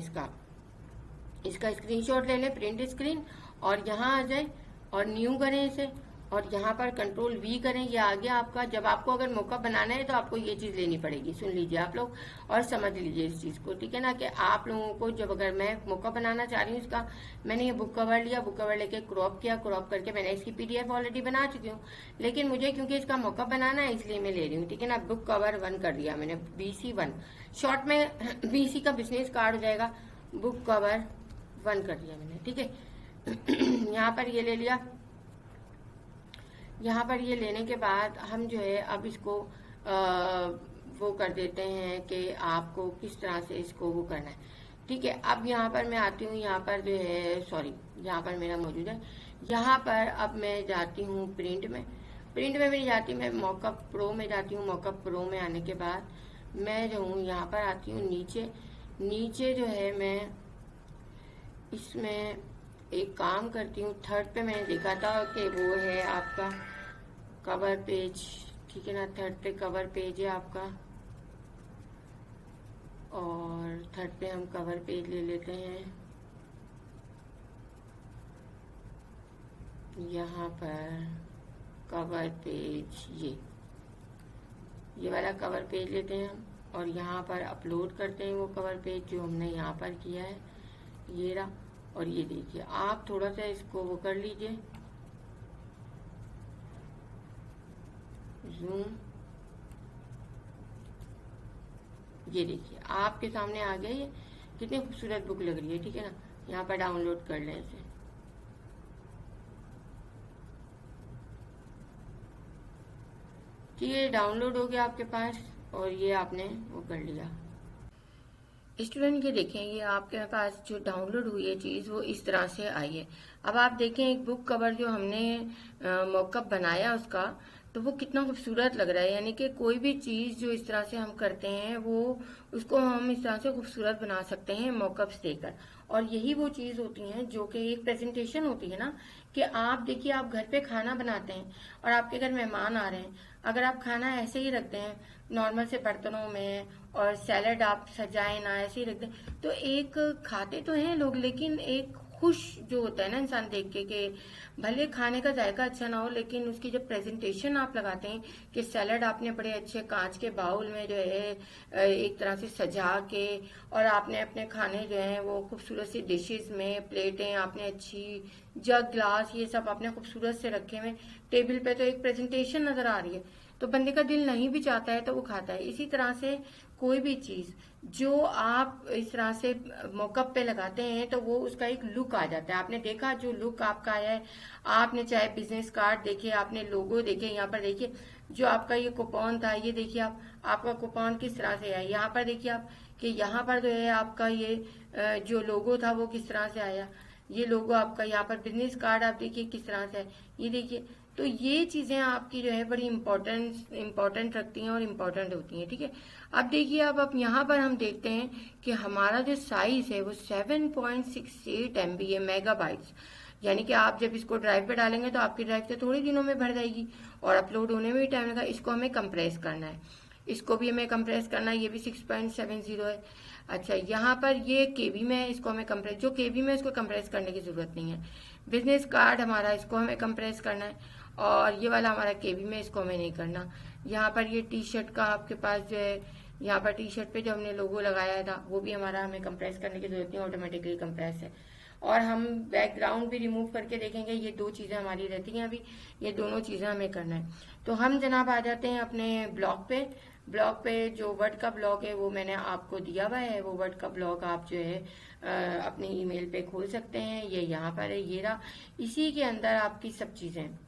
इसका स्क्रीनशॉट ले लें, प्रिंट स्क्रीन, और यहाँ आ जाए और न्यू करें इसे, और यहाँ पर कंट्रोल वी करें, ये आ गया आपका। जब आपको अगर मॉकअप बनाना है तो आपको ये चीज़ लेनी पड़ेगी, सुन लीजिए आप लोग और समझ लीजिए इस चीज़ को, ठीक है ना। कि आप लोगों को जब अगर मैं मॉकअप बनाना चाह रही हूँ इसका, मैंने ये बुक कवर लिया, बुक कवर लेके क्रॉप किया, क्रॉप करके मैंने इसकी पीडीएफ ऑलरेडी बना चुकी हूँ, लेकिन मुझे क्योंकि इसका मॉकअप बनाना है इसलिए मैं ले रही हूँ, ठीक है ना। बुक कवर 1 कर दिया मैंने, BC1 शॉर्ट में BC का बिजनेस कार्ड हो जाएगा, बुक कवर 1 कर दिया मैंने, ठीक है। यहाँ पर ये ले लिया। यहाँ पर ये लेने के बाद हम जो है अब इसको वो कर देते हैं कि आपको किस तरह से इसको वो करना है, ठीक है। अब यहाँ पर मैं आती हूँ, यहाँ पर जो है सॉरी यहाँ पर मेरा मौजूद है, यहाँ पर अब मैं जाती हूँ प्रिंट में मैं जाती हूँ, मैं मॉकअप प्रो में जाती हूँ। मॉकअप प्रो में आने के बाद मैं जो हूँ यहाँ पर आती हूँ नीचे जो है मैं इसमें एक काम करती हूँ। थर्ड पे मैंने देखा था कि वो है आपका कवर पेज, ठीक है ना। थर्ड पे कवर पेज है आपका, और थर्ड पे हम कवर पेज ले लेते हैं। यहाँ पर कवर पेज ये वाला कवर पेज लेते हैं हम, और यहाँ पर अपलोड करते हैं वो कवर पेज जो हमने यहाँ पर किया है, ये रहा। और ये देखिए आप थोड़ा सा इसको वो कर लीजिए, जूम, ये देखिए आपके सामने आ गया। ये कितनी खूबसूरत बुक लग रही है, ठीक है ना। यहाँ पर डाउनलोड कर लें इसे, ठीक है। डाउनलोड हो गया आपके पास और ये आपने वो कर लिया। स्टूडेंट ये देखें, ये आपके पास जो डाउनलोड हुई है चीज़ वो इस तरह से आई है। अब आप देखें एक बुक कवर जो हमने मॉकअप बनाया उसका, तो वो कितना खूबसूरत लग रहा है। यानी कि कोई भी चीज़ जो इस तरह से हम करते हैं वो उसको हम इस तरह से खूबसूरत बना सकते हैं मॉकअप्स देकर। और यही वो चीज़ होती है जो कि एक प्रेजेंटेशन होती है ना, कि आप देखिए आप घर पे खाना बनाते हैं और आपके घर मेहमान आ रहे हैं, अगर आप खाना ऐसे ही रखते हैं नॉर्मल से बर्तनों में और सैलड आप सजाए ना ऐसे ही रख दें, तो एक खाते तो हैं लोग, लेकिन एक खुश जो होता है ना इंसान देख के कि भले खाने का जायका अच्छा ना हो, लेकिन उसकी जब प्रेजेंटेशन आप लगाते हैं कि सैलड आपने बड़े अच्छे कांच के बाउल में जो है एक तरह से सजा के, और आपने अपने खाने जो है वो खूबसूरत सी डिशेस में, प्लेटें आपने अच्छी, जग ग्लास ये सब आपने खूबसूरत से रखे हुए टेबल पे, तो एक प्रेजेंटेशन नजर आ रही है, तो बंदे का दिल नहीं भी चाहता है तो वो खाता है। इसी तरह से कोई भी चीज जो आप इस तरह से मॉकअप पे लगाते हैं तो वो उसका एक लुक आ जाता है। आपने देखा जो लुक आपका आया है, आपने चाहे बिजनेस कार्ड देखे, आपने लोगो देखे, यहाँ पर देखिए जो आपका ये कूपन था, ये देखिए आपका कूपन किस तरह से आया। यहाँ पर देखिए आप कि यहाँ पर जो है आपका ये जो लोगो था वो किस तरह से आया, ये लोगो आपका, यहाँ पर बिजनेस कार्ड आप देखिए किस तरह से है, ये देखिए। तो ये चीजें आपकी जो है बड़ी इम्पोर्टेंट रखती हैं और इम्पोर्टेंट होती हैं, ठीक है। अब देखिए अब यहाँ पर हम देखते हैं कि हमारा जो साइज है वो 7.68 MB है, मेगाबाइट्स। यानी कि आप जब इसको ड्राइव पे डालेंगे तो आपकी ड्राइव से थोड़े दिनों में भर जाएगी और अपलोड होने में भी टाइम लगा। इसको हमें कंप्रेस करना है, इसको भी हमें कंप्रेस करना है, ये भी 6.70 है। अच्छा यहाँ पर ये केबी में है, इसको हमें कंप्रेस, जो केबी में इसको कंप्रेस करने की जरूरत नहीं है। बिजनेस कार्ड हमारा, इसको हमें कंप्रेस करना है, और ये वाला हमारा केबी में, इसको हमें नहीं करना। यहाँ पर ये टी शर्ट का आपके पास जो है, यहाँ पर टी शर्ट पे जो हमने लोगो लगाया था वो भी हमारा हमें कंप्रेस करने की जरूरत नहीं, ऑटोमेटिकली कंप्रेस है। और हम बैकग्राउंड भी रिमूव करके देखेंगे। ये दो चीज़ें हमारी रहती हैं अभी, ये दोनों चीज़ें हमें करना है। तो हम जनाब आ जाते हैं अपने ब्लॉग पे। ब्लॉग पे जो वर्ड का ब्लॉग है वो मैंने आपको दिया हुआ है। वो वर्ड का ब्लॉग आप जो है अपनी ईमेल पे खोल सकते हैं। ये यहाँ पर है, ये रहा। इसी के अंदर आपकी सब चीज़ें हैं,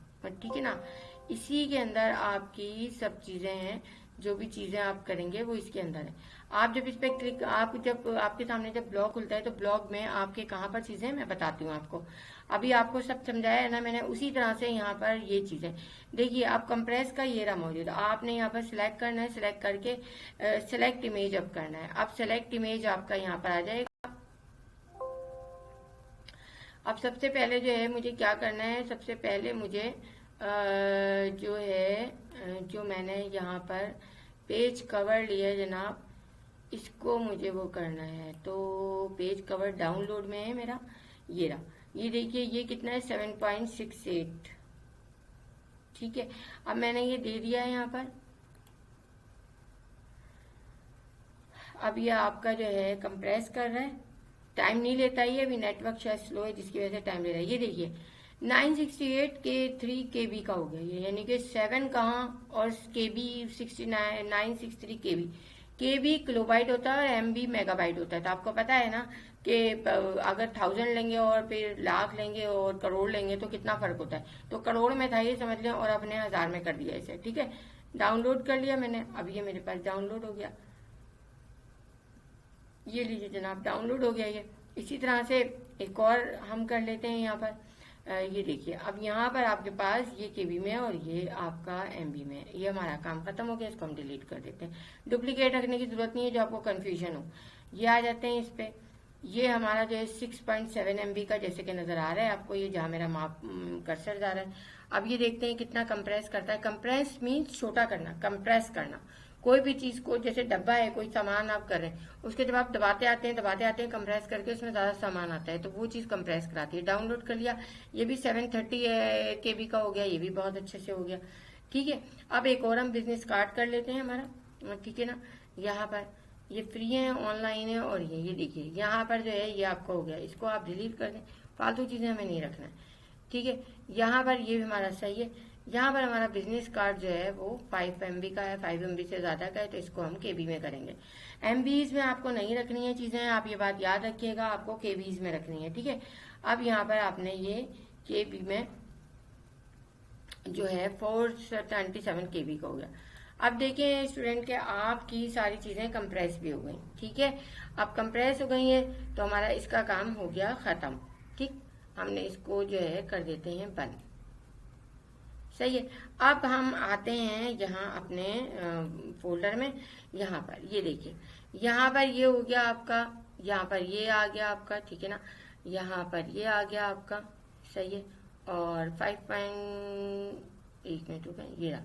ठीक है ना। इसी के अंदर आपकी सब चीज़ें हैं, जो भी चीज़ें आप करेंगे वो इसके अंदर है। आप जब इस पर क्लिक, आप जब आपके सामने जब ब्लॉग खुलता है तो ब्लॉग में आपके कहाँ पर चीज़ें मैं बताती हूँ आपको। अभी आपको सब समझाया है ना मैंने, उसी तरह से यहाँ पर ये चीज़ें देखिए। आप कंप्रेस का ये रहा मौजूद, आपने यहाँ पर सिलेक्ट करना है, सिलेक्ट करके सिलेक्ट इमेज अब करना है। अब सिलेक्ट इमेज आपका यहाँ पर आ जाएगा। अब सबसे पहले जो है मुझे क्या करना है, सबसे पहले मुझे जो है जो मैंने यहाँ पर पेज कवर लिया है जनाब, इसको मुझे वो करना है। तो पेज कवर डाउनलोड में है मेरा, ये रहा। ये देखिए ये कितना है, 7.68, ठीक है। अब मैंने ये दे दिया है यहाँ पर। अब ये आपका जो है कंप्रेस कर रहा है, टाइम नहीं लेता ये, अभी नेटवर्क शायद स्लो है जिसकी वजह से टाइम ले रहा है। ये देखिए 968 के 3 KB का हो गया ये, यानी कि 7 कहाँ और KB 69 963 KB। KB किलोबाइट होता है और MB मेगाबाइट होता है। तो आपको पता है ना कि अगर 1000 लेंगे और फिर लाख लेंगे और करोड़ लेंगे तो कितना फर्क होता है। तो करोड़ में था ये समझ लें, और अपने 1000 में कर दिया इसे, ठीक है। डाउनलोड कर लिया मैंने, अब ये मेरे पास डाउनलोड हो गया। ये लीजिए जनाब डाउनलोड हो गया ये। इसी तरह से एक और हम कर लेते हैं यहाँ पर। ये देखिए अब यहाँ पर आपके पास ये KB में है और ये आपका MB में है। ये हमारा काम खत्म हो गया, इसको हम डिलीट कर देते हैं। डुप्लीकेट रखने की जरूरत नहीं है जो आपको कंफ्यूजन हो। ये आ जाते हैं इस पे। ये हमारा जो है 6.7 MB का जैसे कि नजर आ रहा है आपको, ये जहाँ मेरा माप कर्सर जा रहा है। अब ये देखते हैं कितना कंप्रेस करता है। कंप्रेस मीन्स छोटा करना, कंप्रेस करना। कोई भी चीज को, जैसे डब्बा है, कोई सामान आप कर रहे हैं, उसके जब आप दबाते आते हैं कंप्रेस करके उसमें ज्यादा सामान आता है, तो वो चीज कंप्रेस कराती है। डाउनलोड कर लिया, ये भी 730 KB का हो गया, ये भी बहुत अच्छे से हो गया, ठीक है। अब एक और हम बिजनेस कार्ड कर लेते हैं हमारा, ठीक है ना। यहाँ पर ये फ्री है, ऑनलाइन है, और ये देखिए यहाँ पर जो है ये आपका हो गया। इसको आप डिलीट कर दें, फालतू चीजें हमें नहीं रखना है, ठीक है। यहाँ पर ये भी हमारा सही है। यहाँ पर हमारा बिजनेस कार्ड जो है वो 5 MB का है, 5 MB से ज्यादा का है, तो इसको हम KB में करेंगे। MBs में आपको नहीं रखनी है चीजें, आप ये बात याद रखिएगा, आपको KBs में रखनी है, ठीक है। अब यहाँ पर आपने ये KB में जो है 427 KB का हो गया। अब देखिए स्टूडेंट के आपकी सारी चीजें कंप्रेस भी हो गई, ठीक है। अब कंप्रेस हो गई है तो हमारा इसका काम हो गया खत्म, ठीक। हमने इसको जो है कर देते हैं बंद, सही है। अब हम आते हैं यहाँ अपने फोल्डर में। यहाँ पर ये देखिए, यहाँ पर ये हो गया आपका, यहाँ पर ये आ गया आपका, ठीक है ना। यहाँ पर ये आ गया आपका, सही है। और 5.1 मिनट हो गया, ये रहा।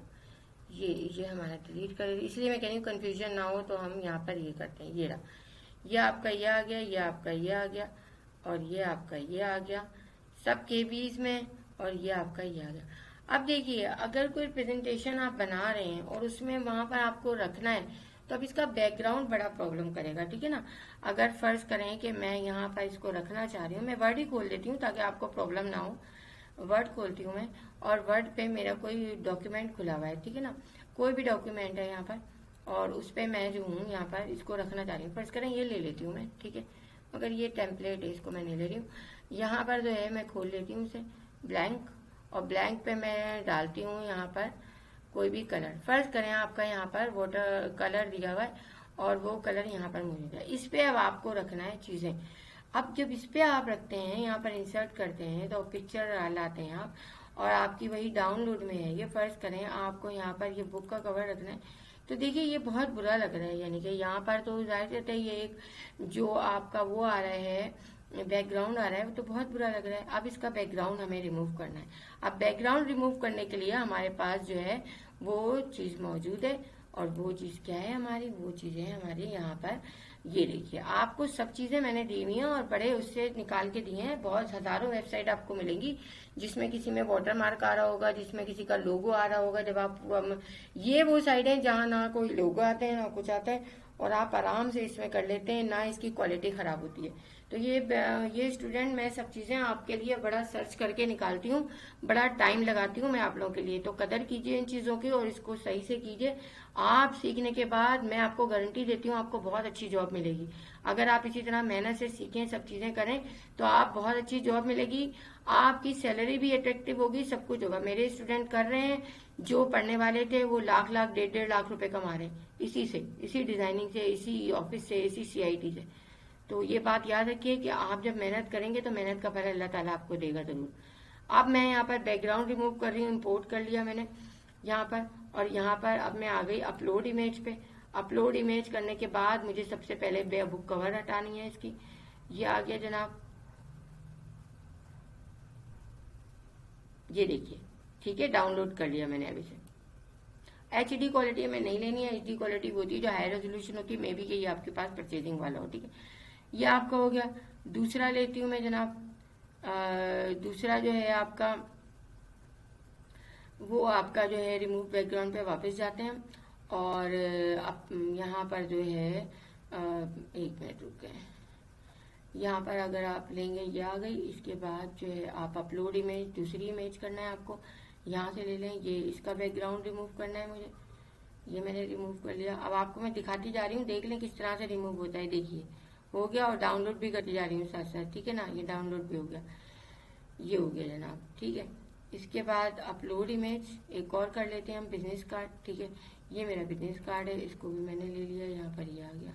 ये हमारा डिलीट कर, इसलिए मैं कह रही हूँ कंफ्यूजन ना हो तो हम यहाँ पर ये करते हैं। ये रहा, ये आपका ये आ गया, ये आपका ये आ गया, और ये आपका ये आ गया, सब KBs में, और ये आपका ये आ गया। अब देखिए अगर कोई प्रेजेंटेशन आप बना रहे हैं और उसमें वहां पर आपको रखना है तो अब इसका बैकग्राउंड बड़ा प्रॉब्लम करेगा, ठीक है ना। अगर फर्ज करें कि मैं यहाँ पर इसको रखना चाह रही हूँ, मैं वर्ड ही खोल देती हूँ ताकि आपको प्रॉब्लम ना हो। वर्ड खोलती हूँ मैं, और वर्ड पे मेरा कोई डॉक्यूमेंट खुला हुआ है, ठीक है ना। कोई भी डॉक्यूमेंट है यहाँ पर, और उस पर मैं जो हूँ यहाँ पर इसको रखना चाह रही हूँ। फर्ज करें ये ले लेती हूँ मैं, ठीक है, मगर ये टेम्पलेट है, इसको मैं नहीं ले रही हूँ। यहाँ पर जो है मैं खोल लेती हूँ इसे ब्लैंक, और ब्लैंक पे मैं डालती हूँ यहाँ पर कोई भी कलर। फर्ज करें आपका यहाँ पर वाटर कलर दिया हुआ है और वो कलर यहाँ पर मौजूद है। इस पे अब आपको रखना है चीजें। अब जब इस पे आप रखते हैं, यहाँ पर इंसर्ट करते हैं तो पिक्चर लाते हैं आप, और आपकी वही डाउनलोड में है। ये फर्ज करें आपको यहाँ पर ये बुक का कवर रखना है, तो देखिए ये बहुत बुरा लग रहा है, यानी कि यहाँ पर तो जाहिर रहता है ये एक जो आपका वो आ रहा है बैकग्राउंड आ रहा है, वो तो बहुत बुरा लग रहा है। अब इसका बैकग्राउंड हमें रिमूव करना है। अब बैकग्राउंड रिमूव करने के लिए हमारे पास जो है वो चीज मौजूद है, और वो चीज क्या है हमारी, वो चीजें हमारी यहाँ पर ये देखिए। आपको सब चीजें मैंने दी हुई हैं और बड़े उससे निकाल के दिए हैं। बहुत हजारों वेबसाइट आपको मिलेंगी जिसमें किसी में वाटर मार्क आ रहा होगा, जिसमें किसी का लोगो आ रहा होगा। जब आप ये वो साइट है जहाँ ना कोई लोगो आते हैं ना कुछ आता है, और आप आराम से इसमें कर लेते हैं, ना इसकी क्वालिटी खराब होती है। तो ये स्टूडेंट, मैं सब चीज़ें आपके लिए बड़ा सर्च करके निकालती हूँ, बड़ा टाइम लगाती हूँ मैं आप लोगों के लिए। तो कदर कीजिए इन चीज़ों की और इसको सही से कीजिए। आप सीखने के बाद मैं आपको गारंटी देती हूँ आपको बहुत अच्छी जॉब मिलेगी। अगर आप इसी तरह मेहनत से सीखें, सब चीज़ें करें, तो आप बहुत अच्छी जॉब मिलेगी, आपकी सैलरी भी अट्रैक्टिव होगी, सब कुछ होगा। मेरे स्टूडेंट कर रहे हैं, जो पढ़ने वाले थे वो लाख लाख 1.5 लाख रुपए कमा रहे हैं इसी से, इसी डिजाइनिंग से, इसी ऑफिस से, इसी CIT से। तो ये बात याद रखिए कि आप जब मेहनत करेंगे तो मेहनत का फल अल्लाह ताला आपको देगा जरूर। अब मैं यहाँ पर बैकग्राउंड रिमूव कर रही हूँ, इम्पोर्ट कर लिया मैंने यहाँ पर, और यहाँ पर अब मैं आ गई अपलोड इमेज पे। अपलोड इमेज करने के बाद मुझे सबसे पहले बुक कवर हटानी है इसकी। ये आ गया जनाब, ये देखिए, ठीक है, डाउनलोड कर लिया मैंने अभी से। HD क्वालिटी में नहीं लेनी है, HD क्वालिटी वो होती है जो हाई रेजोल्यूशन होती है, मे बी कि ये आपके पास परचेजिंग वाला हो, ठीक है। ये आपका हो गया। दूसरा लेती हूँ मैं जनाब, दूसरा जो है आपका, वो आपका जो है रिमूव बैकग्राउंड पे वापस जाते हैं और अब यहाँ पर जो है एक मिनट रुक गए, यहाँ पर अगर आप लेंगे, ये आ गई। इसके बाद जो है आप अपलोड इमेज, दूसरी इमेज करना है आपको, यहाँ से ले लें। ये इसका बैकग्राउंड रिमूव करना है मुझे, ये मैंने रिमूव कर लिया। अब आपको मैं दिखाती जा रही हूँ, देख लें किस तरह से रिमूव होता है। देखिए हो गया, और डाउनलोड भी करती जा रही हूँ साथ साथ, ठीक है ना। ये डाउनलोड भी हो गया, ये हो गया जनाब, ठीक है। इसके बाद अपलोड इमेज एक और कर लेते हैं हम, बिजनेस कार्ड, ठीक है। ये मेरा बिजनेस कार्ड है, इसको भी मैंने ले लिया, यहाँ पर ये आ गया।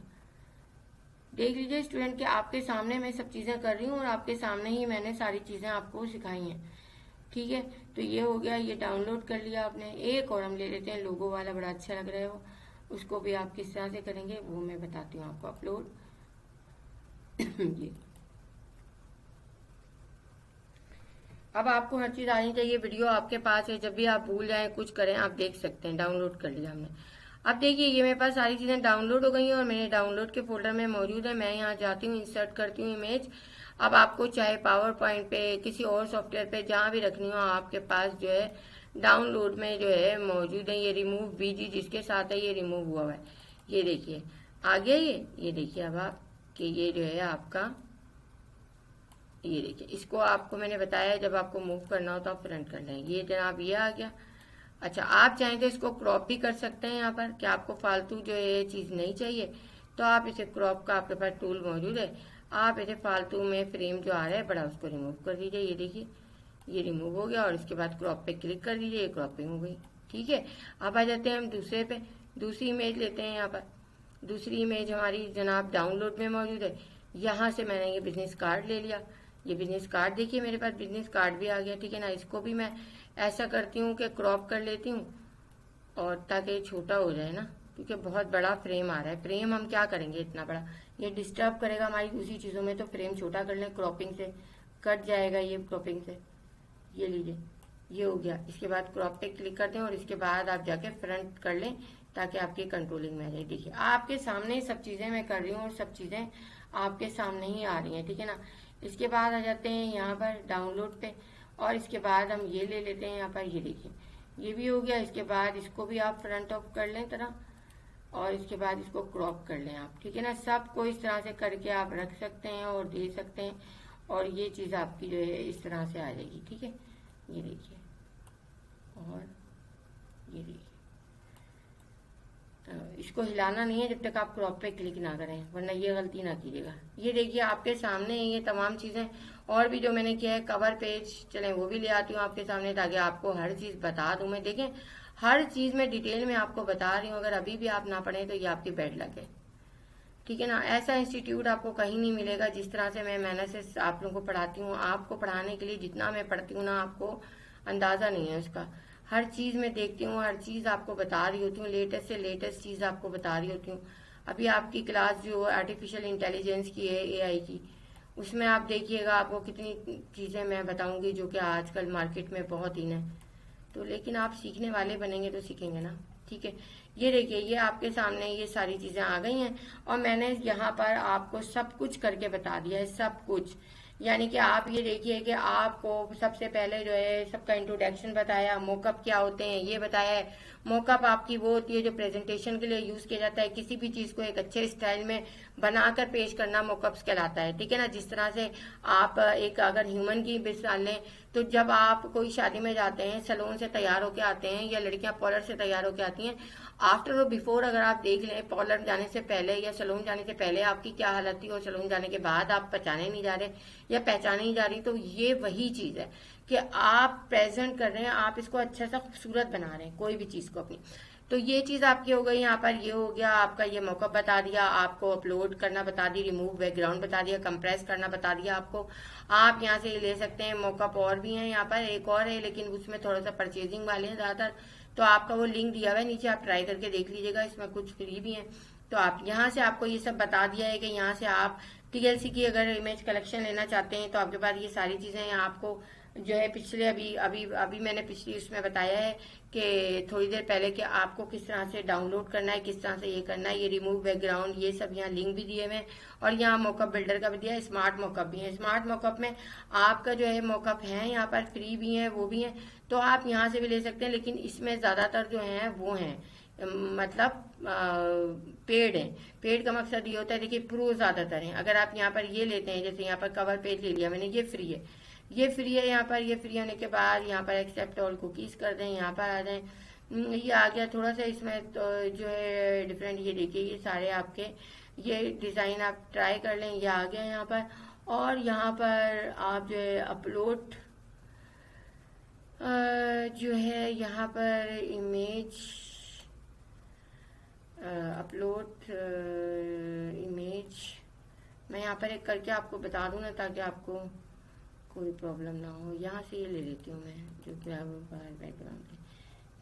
देख लीजिए स्टूडेंट के आपके सामने मैं सब चीज़ें कर रही हूँ और आपके सामने ही मैंने सारी चीज़ें आपको सिखाई हैं, ठीक है। तो ये हो गया, ये डाउनलोड कर लिया आपने। एक और हम ले लेते हैं लोगो वाला, बड़ा अच्छा लग रहा है वो, उसको भी आप किस तरह से करेंगे वो मैं बताती हूँ आपको। अपलोड ये अब आपको हर चीज़ आनी चाहिए, वीडियो आपके पास है, जब भी आप भूल जाएं कुछ करें आप देख सकते हैं। डाउनलोड कर लिया हमने। अब देखिए ये मेरे पास सारी चीज़ें डाउनलोड हो गई हैं और मेरे डाउनलोड के फोल्डर में मौजूद है। मैं यहाँ जाती हूँ, इंसर्ट करती हूँ इमेज। अब आपको चाहे पावर पॉइंट पे, किसी और सॉफ्टवेयर पे, जहाँ भी रखनी हो, आपके पास जो है डाउनलोड में जो है मौजूद है। ये रिमूव BG जिसके साथ है ये रिमूव हुआ है, ये देखिए आ गया ये देखिए अब आप कि ये जो है आपका, ये देखिए, इसको आपको मैंने बताया जब आपको मूव करना हो तो आप फ्रंट कर लें। ये जनाब ये आ गया। अच्छा, आप चाहें तो इसको क्रॉप भी कर सकते हैं यहाँ पर, कि आपको फालतू जो ये चीज़ नहीं चाहिए तो आप इसे क्रॉप का आपके पास टूल मौजूद है, आप इसे फालतू में फ्रेम जो आ रहा है बड़ा उसको रिमूव कर दीजिए। ये देखिए ये रिमूव हो गया और इसके बाद क्रॉप पे क्लिक कर दीजिए, ये क्रॉपिंग हो गई, ठीक है। अब आ जाते हैं हम दूसरे पे, दूसरी इमेज लेते हैं यहाँ पर। दूसरी इमेज हमारी जनाब डाउनलोड में मौजूद है। यहाँ से मैंने ये बिजनेस कार्ड ले लिया। ये बिजनेस कार्ड देखिए मेरे पास बिजनेस कार्ड भी आ गया, ठीक है ना। इसको भी मैं ऐसा करती हूँ कि क्रॉप कर लेती हूँ और ताकि छोटा हो जाए ना, क्योंकि बहुत बड़ा फ्रेम आ रहा है। फ्रेम हम क्या करेंगे इतना बड़ा, ये डिस्टर्ब करेगा हमारी दूसरी चीज़ों में, तो फ्रेम छोटा कर लें, क्रॉपिंग से कट जाएगा ये, क्रॉपिंग से। ये लीजिए ये हो गया। इसके बाद क्रॉप पे क्लिक कर दें और इसके बाद आप जाके फ्रंट कर लें ताकि आपकी कंट्रोलिंग में आ जाए। देखिए आपके सामने सब चीज़ें मैं कर रही हूँ और सब चीज़ें आपके सामने ही आ रही हैं, ठीक है ना। इसके बाद आ जाते हैं यहाँ पर डाउनलोड पे और इसके बाद हम ये ले लेते हैं यहाँ पर, ये देखिए ये भी हो गया। इसके बाद इसको भी आप फ्रंट ऑफ कर लें तरह और इसके बाद इसको क्रॉप कर लें आप, ठीक है ना। सबको इस तरह से करके आप रख सकते हैं और दे सकते हैं और ये चीज़ आपकी जो है इस तरह से आ जाएगी, ठीक है। ये देखिए और ये देखिए, इसको हिलाना नहीं है जब तक आप क्रॉप पे क्लिक ना करें, वरना ये गलती ना कीजिएगा। ये देखिए आपके सामने है ये तमाम चीज़ें, और भी जो मैंने किया है कवर पेज, चलें वो भी ले आती हूँ आपके सामने ताकि आपको हर चीज़ बता दूँ मैं। देखें हर चीज़ में डिटेल में आपको बता रही हूँ, अगर अभी भी आप ना पढ़ें तो ये आपकी बैड लक है, ठीक है ना। ऐसा इंस्टीट्यूट आपको कहीं नहीं मिलेगा जिस तरह से मैं मेहनत से आप लोगों को पढ़ाती हूँ। आपको पढ़ाने के लिए जितना मैं पढ़ती हूँ ना, आपको अंदाज़ा नहीं है उसका। हर चीज़ में देखती हूँ, हर चीज़ आपको बता रही होती हूँ, लेटेस्ट से लेटेस्ट चीज़ आपको बता रही होती हूँ। अभी आपकी क्लास जो आर्टिफिशियल इंटेलिजेंस की है, AI की, उसमें आप देखिएगा आपको कितनी चीज़ें मैं बताऊँगी जो कि आजकल मार्केट में बहुत इन है। तो लेकिन आप सीखने वाले बनेंगे तो सीखेंगे ना, ठीक है। ये देखिए ये आपके सामने ये सारी चीज़ें आ गई हैं और मैंने यहाँ पर आपको सब कुछ करके बता दिया है, सब कुछ। यानी कि आप ये देखिए कि आपको सबसे पहले जो है सबका इंट्रोडक्शन बताया, मोकअप क्या होते हैं ये बताया है। मोकअप आपकी वो होती है जो प्रेजेंटेशन के लिए यूज किया जाता है, किसी भी चीज को एक अच्छे स्टाइल में बनाकर पेश करना मोकअप्स कहलाता है, ठीक है ना। जिस तरह से आप एक अगर ह्यूमन की मिसाल लें तो जब आप कोई शादी में जाते हैं, सैलून से तैयार होके आते हैं या लड़कियां पार्लर से तैयार होके आती हैं, आफ्टर और बिफोर अगर आप देख लें, पार्लर जाने से पहले या सैलून जाने से पहले आपकी क्या हालत थी और सैलून जाने के बाद आप पहचाने नहीं जा रहे या पहचाने नहीं जा रही, तो ये वही चीज है कि आप प्रेजेंट कर रहे हैं, आप इसको अच्छा सा खूबसूरत बना रहे हैं कोई भी चीज को अपनी। तो ये चीज आपकी हो गई, यहाँ पर ये हो गया आपका, ये मॉकअप बता दिया आपको, अपलोड करना बता दी, रिमूव बैकग्राउंड बता दिया, कंप्रेस करना बता दिया आपको। आप यहाँ से ले सकते हैं मॉकअप, और भी है यहाँ पर, एक और है लेकिन उसमें थोड़ा सा परचेजिंग वाले हैं ज्यादातर, तो आपका वो लिंक दिया हुआ है नीचे, आप ट्राई करके देख लीजिएगा, इसमें कुछ फ्री भी है। तो आप यहाँ से, आपको ये सब बता दिया है कि यहाँ से आप टीएलसी की अगर इमेज कलेक्शन लेना चाहते हैं तो आपके पास ये सारी चीजें हैं। आपको जो है पिछले अभी अभी अभी मैंने पिछली उसमें बताया है कि थोड़ी देर पहले कि आपको किस तरह से डाउनलोड करना है, किस तरह से ये करना है, ये रिमूव बैकग्राउंड, ये सब यहाँ लिंक भी दिए हुए हैं। और यहाँ मॉकअप बिल्डर का भी दिया है, स्मार्ट मॉकअप भी है। स्मार्ट मॉकअप में आपका जो है मॉकअप है यहाँ पर फ्री भी है, वो भी है, तो आप यहाँ से भी ले सकते हैं। लेकिन इसमें ज्यादातर जो है वो हैं मतलब पेड है। पेड का मकसद ये होता है, देखिए प्रो ज्यादातर हैं। अगर आप यहाँ पर ये लेते हैं, जैसे यहाँ पर कवर पेज ले लिया मैंने, ये फ्री है, ये फ्री है। यहाँ पर ये फ्री होने के बाद यहाँ पर एक्सेप्ट ऑल कुकीज कर दें, यहाँ पर आ जाए, ये आ गया। थोड़ा सा इसमें तो जो है डिफरेंट, ये देखिए ये सारे आपके ये डिजाइन आप ट्राई कर लें, ये आ गया यहाँ पर। और यहाँ पर आप जो है अपलोड जो है यहाँ पर इमेज अपलोड इमेज, मैं यहाँ पर एक करके आपको बता दूं ना ताकि आपको कोई प्रॉब्लम ना हो। यहाँ से ये ले लेती हूँ मैं, जो कि बैकग्राउंड है,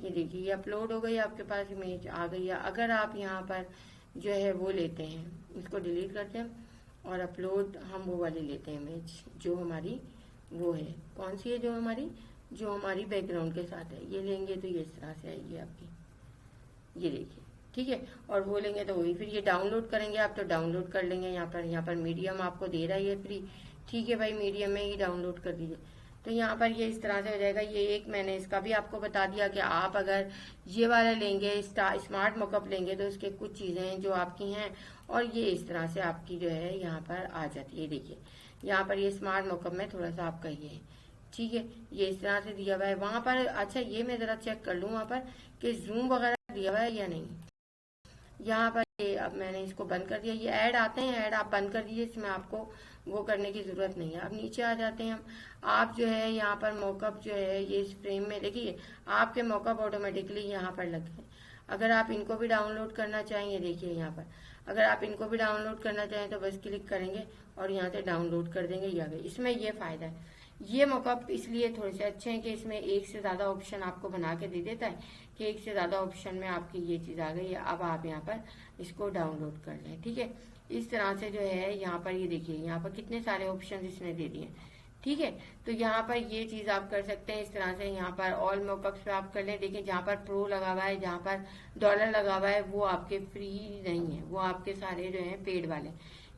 ये देखिए ये अपलोड हो गई, आपके पास इमेज आ गई है। अगर आप यहाँ पर जो है वो लेते हैं, इसको डिलीट करते हैं और अपलोड, हम वो वाली लेते हैं इमेज जो हमारी वो है, कौन सी है, जो हमारी बैकग्राउंड के साथ है, ये लेंगे तो ये इस तरह से आएगी आपकी, ये देखिए, ठीक है। और वो लेंगे तो वही, फिर ये डाउनलोड करेंगे आप तो डाउनलोड कर लेंगे। यहाँ पर मीडियम आपको दे रहा है ये फ्री, ठीक है भाई, मीडियम में ही डाउनलोड कर दीजिए। तो यहाँ पर ये इस तरह से हो जाएगा। ये एक मैंने इसका भी आपको बता दिया कि आप अगर ये वाला लेंगे, स्मार्ट मॉकअप लेंगे, तो इसके कुछ चीजें हैं जो आपकी हैं, और ये इस तरह से आपकी जो है यहाँ पर आ जाती है। देखिए यहाँ पर ये स्मार्ट मॉकअप में थोड़ा सा आपका ये है, ठीक है, ये इस तरह से दिया हुआ है वहां पर। अच्छा ये मैं जरा चेक कर लूँ वहां पर कि जूम वगैरह दिया हुआ है या नहीं। यहाँ पर ये अब मैंने इसको बंद कर दिया, ये ऐड आते हैं, ऐड आप बंद कर दीजिए, इसमें आपको वो करने की जरूरत नहीं है। अब नीचे आ जाते हैं हम, आप जो है यहाँ पर मॉकअप जो है ये इस फ्रेम में देखिए आपके मॉकअप ऑटोमेटिकली यहाँ पर लग गए। अगर आप इनको भी डाउनलोड करना चाहेंगे, देखिए यहाँ पर अगर आप इनको भी डाउनलोड करना चाहें तो बस क्लिक करेंगे और यहाँ से डाउनलोड कर देंगे, ये आ गए। इसमें ये फायदा है, ये मॉकअप इसलिए थोड़े से अच्छे हैं कि इसमें एक से ज्यादा ऑप्शन आपको बना के दे देता है कि एक से ज्यादा ऑप्शन में आपकी ये चीज आ गई है, अब आप यहाँ पर इसको डाउनलोड कर लें, ठीक है। इस तरह से जो है यहाँ पर ये देखिए यहाँ पर कितने सारे ऑप्शन इसने दे दिए, ठीक है। तो यहाँ पर ये चीज आप कर सकते हैं इस तरह से। यहाँ पर ऑल मॉकअप्स पे आप कर लें, देखिए जहाँ पर प्रो लगा हुआ है, जहाँ पर डॉलर लगा हुआ है, वो आपके फ्री नहीं है, वो आपके सारे जो है पेड वाले,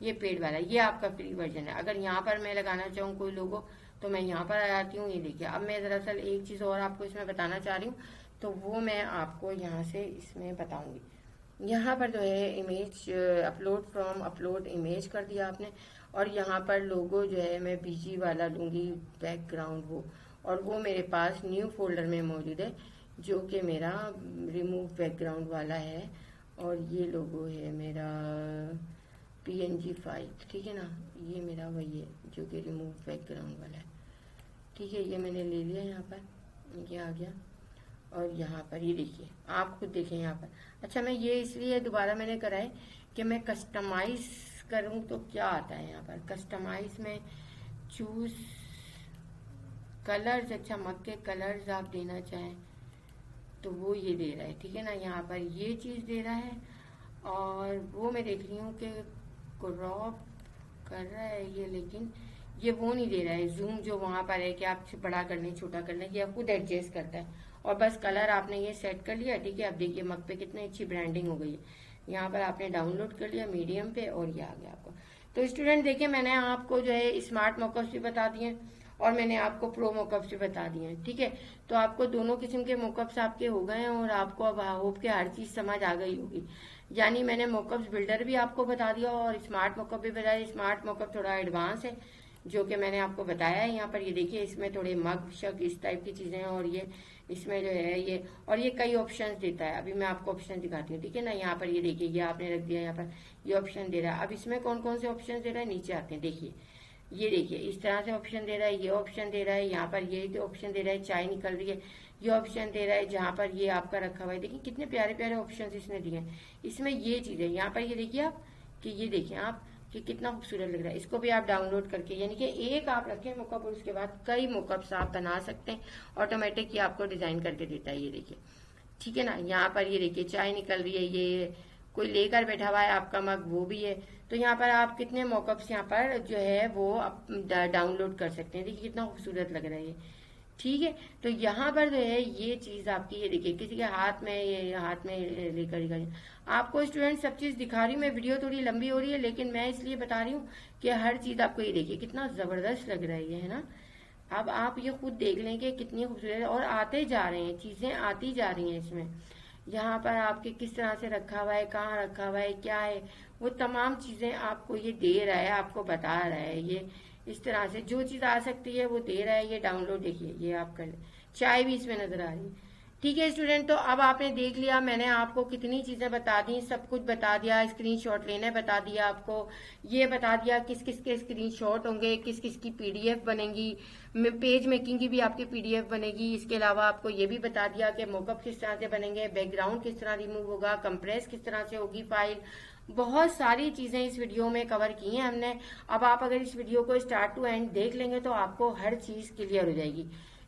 ये पेड वाला, ये आपका फ्री वर्जन है। अगर यहाँ पर मैं लगाना चाहूँ कोई लोगो तो मैं यहाँ पर आ जाती हूँ, ये देखिए। अब मैं दरअसल एक चीज और आपको इसमें बताना चाह रही हूँ, तो वो मैं आपको यहाँ से इसमें बताऊंगी। यहाँ पर जो है image upload from, upload image कर दिया आपने, और यहाँ पर लोगो जो है मैं बीजी वाला लूंगी, बैकग्राउंड वो, और वो मेरे पास न्यू फोल्डर में मौजूद है जो कि मेरा रिमूव बैकग्राउंड वाला है, और ये लोगो है मेरा PNG फाइल, ठीक है ना, ये मेरा वही है जो कि रिमूव बैकग्राउंड वाला है, ठीक है। ये मैंने ले लिया, यहाँ पर ये आ गया, और यहाँ पर ये देखिए आप खुद देखें यहाँ पर। अच्छा मैं ये इसलिए दोबारा मैंने करा है कि मैं कस्टमाइज करूँ तो क्या आता है यहाँ पर, कस्टमाइज में चूज कलर्स, अच्छा मग के कलर्स आप देना चाहें तो वो ये दे रहा है, ठीक है ना, यहाँ पर ये चीज दे रहा है। और वो मैं देख रही हूँ कि क्रॉप कर रहा है ये, लेकिन ये वो नहीं दे रहा है जूम, जो वहां पर है कि आप बड़ा कर लें छोटा कर लें, ये खुद एडजस्ट करता है। और बस कलर आपने ये सेट कर लिया, ठीक है। अब देखिए मग पे कितनी अच्छी ब्रांडिंग हो गई है, यहाँ पर आपने डाउनलोड कर लिया मीडियम पे और ये आ गया आपको। तो स्टूडेंट देखिए, मैंने आपको जो है स्मार्ट मॉकअप्स भी बता दिए और मैंने आपको प्रो मॉकअप्स भी बता दिए हैं, ठीक है। तो आपको दोनों किस्म के मॉकअप्स आपके हो गए हैं और आपको अब होप के हर चीज समझ आ गई होगी। यानी मैंने मॉकअप्स बिल्डर भी आपको बता दिया और स्मार्ट मॉकअप भी बताया। स्मार्ट मॉकअप थोड़ा एडवांस है, जो कि मैंने आपको बताया है। यहाँ पर ये देखिए, इसमें थोड़े मग शग इस टाइप की चीजें हैं और ये इसमें जो है ये, और ये कई ऑप्शंस देता है। अभी मैं आपको ऑप्शन दिखाती हूँ, ठीक है ना। यहाँ पर ये देखिए, ये आपने रख दिया, यहाँ पर ये ऑप्शन दे रहा है। अब इसमें कौन कौन से ऑप्शन दे रहा है, नीचे आते हैं, देखिए ये देखिए इस तरह से ऑप्शन दे रहा है, ये ऑप्शन दे रहा है, यहाँ पर ये ऑप्शन दे रहा है, चाय निकल रही है, ये ऑप्शन दे रहा है, जहाँ पर ये आपका रखा हुआ है। देखिए कितने प्यारे प्यारे ऑप्शन इसने दिए हैं। इसमें ये चीज है, यहाँ पर ये देखिए आप, कि ये देखिए आप कि कितना खूबसूरत लग रहा है। इसको भी आप डाउनलोड करके, यानी कि एक आप रखें मॉकअप और उसके बाद कई मॉकअप्स आप बना सकते हैं। ऑटोमेटिक ये आपको डिजाइन करके देता है, ये देखिए, ठीक है ना। यहाँ पर ये देखिए चाय निकल रही है, ये कोई लेकर बैठा हुआ है आपका मग, वो भी है। तो यहाँ पर आप कितने मॉकअप्स यहाँ पर जो है वो आप डाउनलोड कर सकते हैं। देखिए कितना खूबसूरत लग रहा है ये, ठीक है। तो यहाँ पर जो है ये चीज आपकी, ये देखिए किसी के हाथ में, ये हाथ में लेकर ही आपको स्टूडेंट सब चीज दिखा रही हूँ मैं। वीडियो थोड़ी लंबी हो रही है, लेकिन मैं इसलिए बता रही हूँ कि हर चीज आपको, ये देखिए कितना जबरदस्त लग रहा है ये, है ना। अब आप ये खुद देख लें कि कितनी खूबसूरत है, और आते जा रहे हैं, चीजें आती जा रही हैं इसमें। यहाँ पर आपके किस तरह से रखा हुआ है, कहाँ रखा हुआ है, क्या है, वो तमाम चीजें आपको ये दे रहा है, आपको बता रहा है। ये इस तरह से जो चीज आ सकती है वो दे रहा है। ये डाउनलोड देखिए, ये आप कर ले, चाय भी इसमें नजर आ रही है, ठीक है स्टूडेंट। तो अब आपने देख लिया, मैंने आपको कितनी चीजें बता दी, सब कुछ बता दिया। स्क्रीनशॉट लेने बता दिया आपको, ये बता दिया किस किस के स्क्रीनशॉट होंगे, किस किस की पीडीएफ बनेगी, पेज मेकिंग की भी आपकी पीडीएफ बनेगी। इसके अलावा आपको ये भी बता दिया कि मॉकअप किस तरह से बनेंगे, बैकग्राउंड किस तरह रिमूव होगा, कंप्रेस किस तरह से होगी फाइल। बहुत सारी चीजें इस वीडियो में कवर की हैं हमने। अब आप अगर इस वीडियो को स्टार्ट टू एंड देख लेंगे तो आपको हर चीज क्लियर हो जाएगी।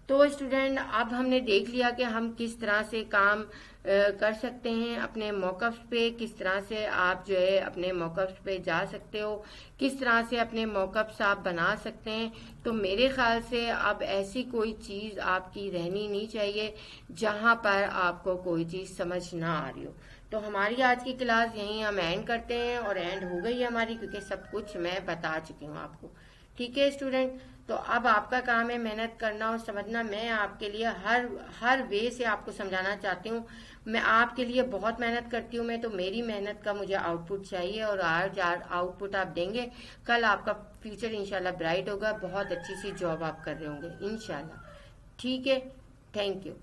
तो स्टूडेंट, अब हमने देख लिया कि हम किस तरह से काम कर सकते हैं अपने मॉकअप्स पे, किस तरह से आप जो है अपने मॉकअप्स पे जा सकते हो, किस तरह से अपने मॉकअप्स आप बना सकते हैं। तो मेरे ख्याल से अब ऐसी कोई चीज आपकी रहनी नहीं चाहिए जहां पर आपको कोई चीज समझ ना आ रही हो। तो हमारी आज की क्लास यहीं हम एंड करते हैं, और एंड हो गई है हमारी, क्योंकि सब कुछ मैं बता चुकी हूँ आपको, ठीक है स्टूडेंट। तो अब आपका काम है मेहनत करना और समझना। मैं आपके लिए हर वे से आपको समझाना चाहती हूँ। मैं आपके लिए बहुत मेहनत करती हूँ मैं, तो मेरी मेहनत का मुझे आउटपुट चाहिए, और आज आउटपुट आप देंगे, कल आपका फ्यूचर इंशाल्लाह ब्राइट होगा, बहुत अच्छी सी जॉब आप कर रहे होंगे इंशाल्लाह, ठीक है। Thank you.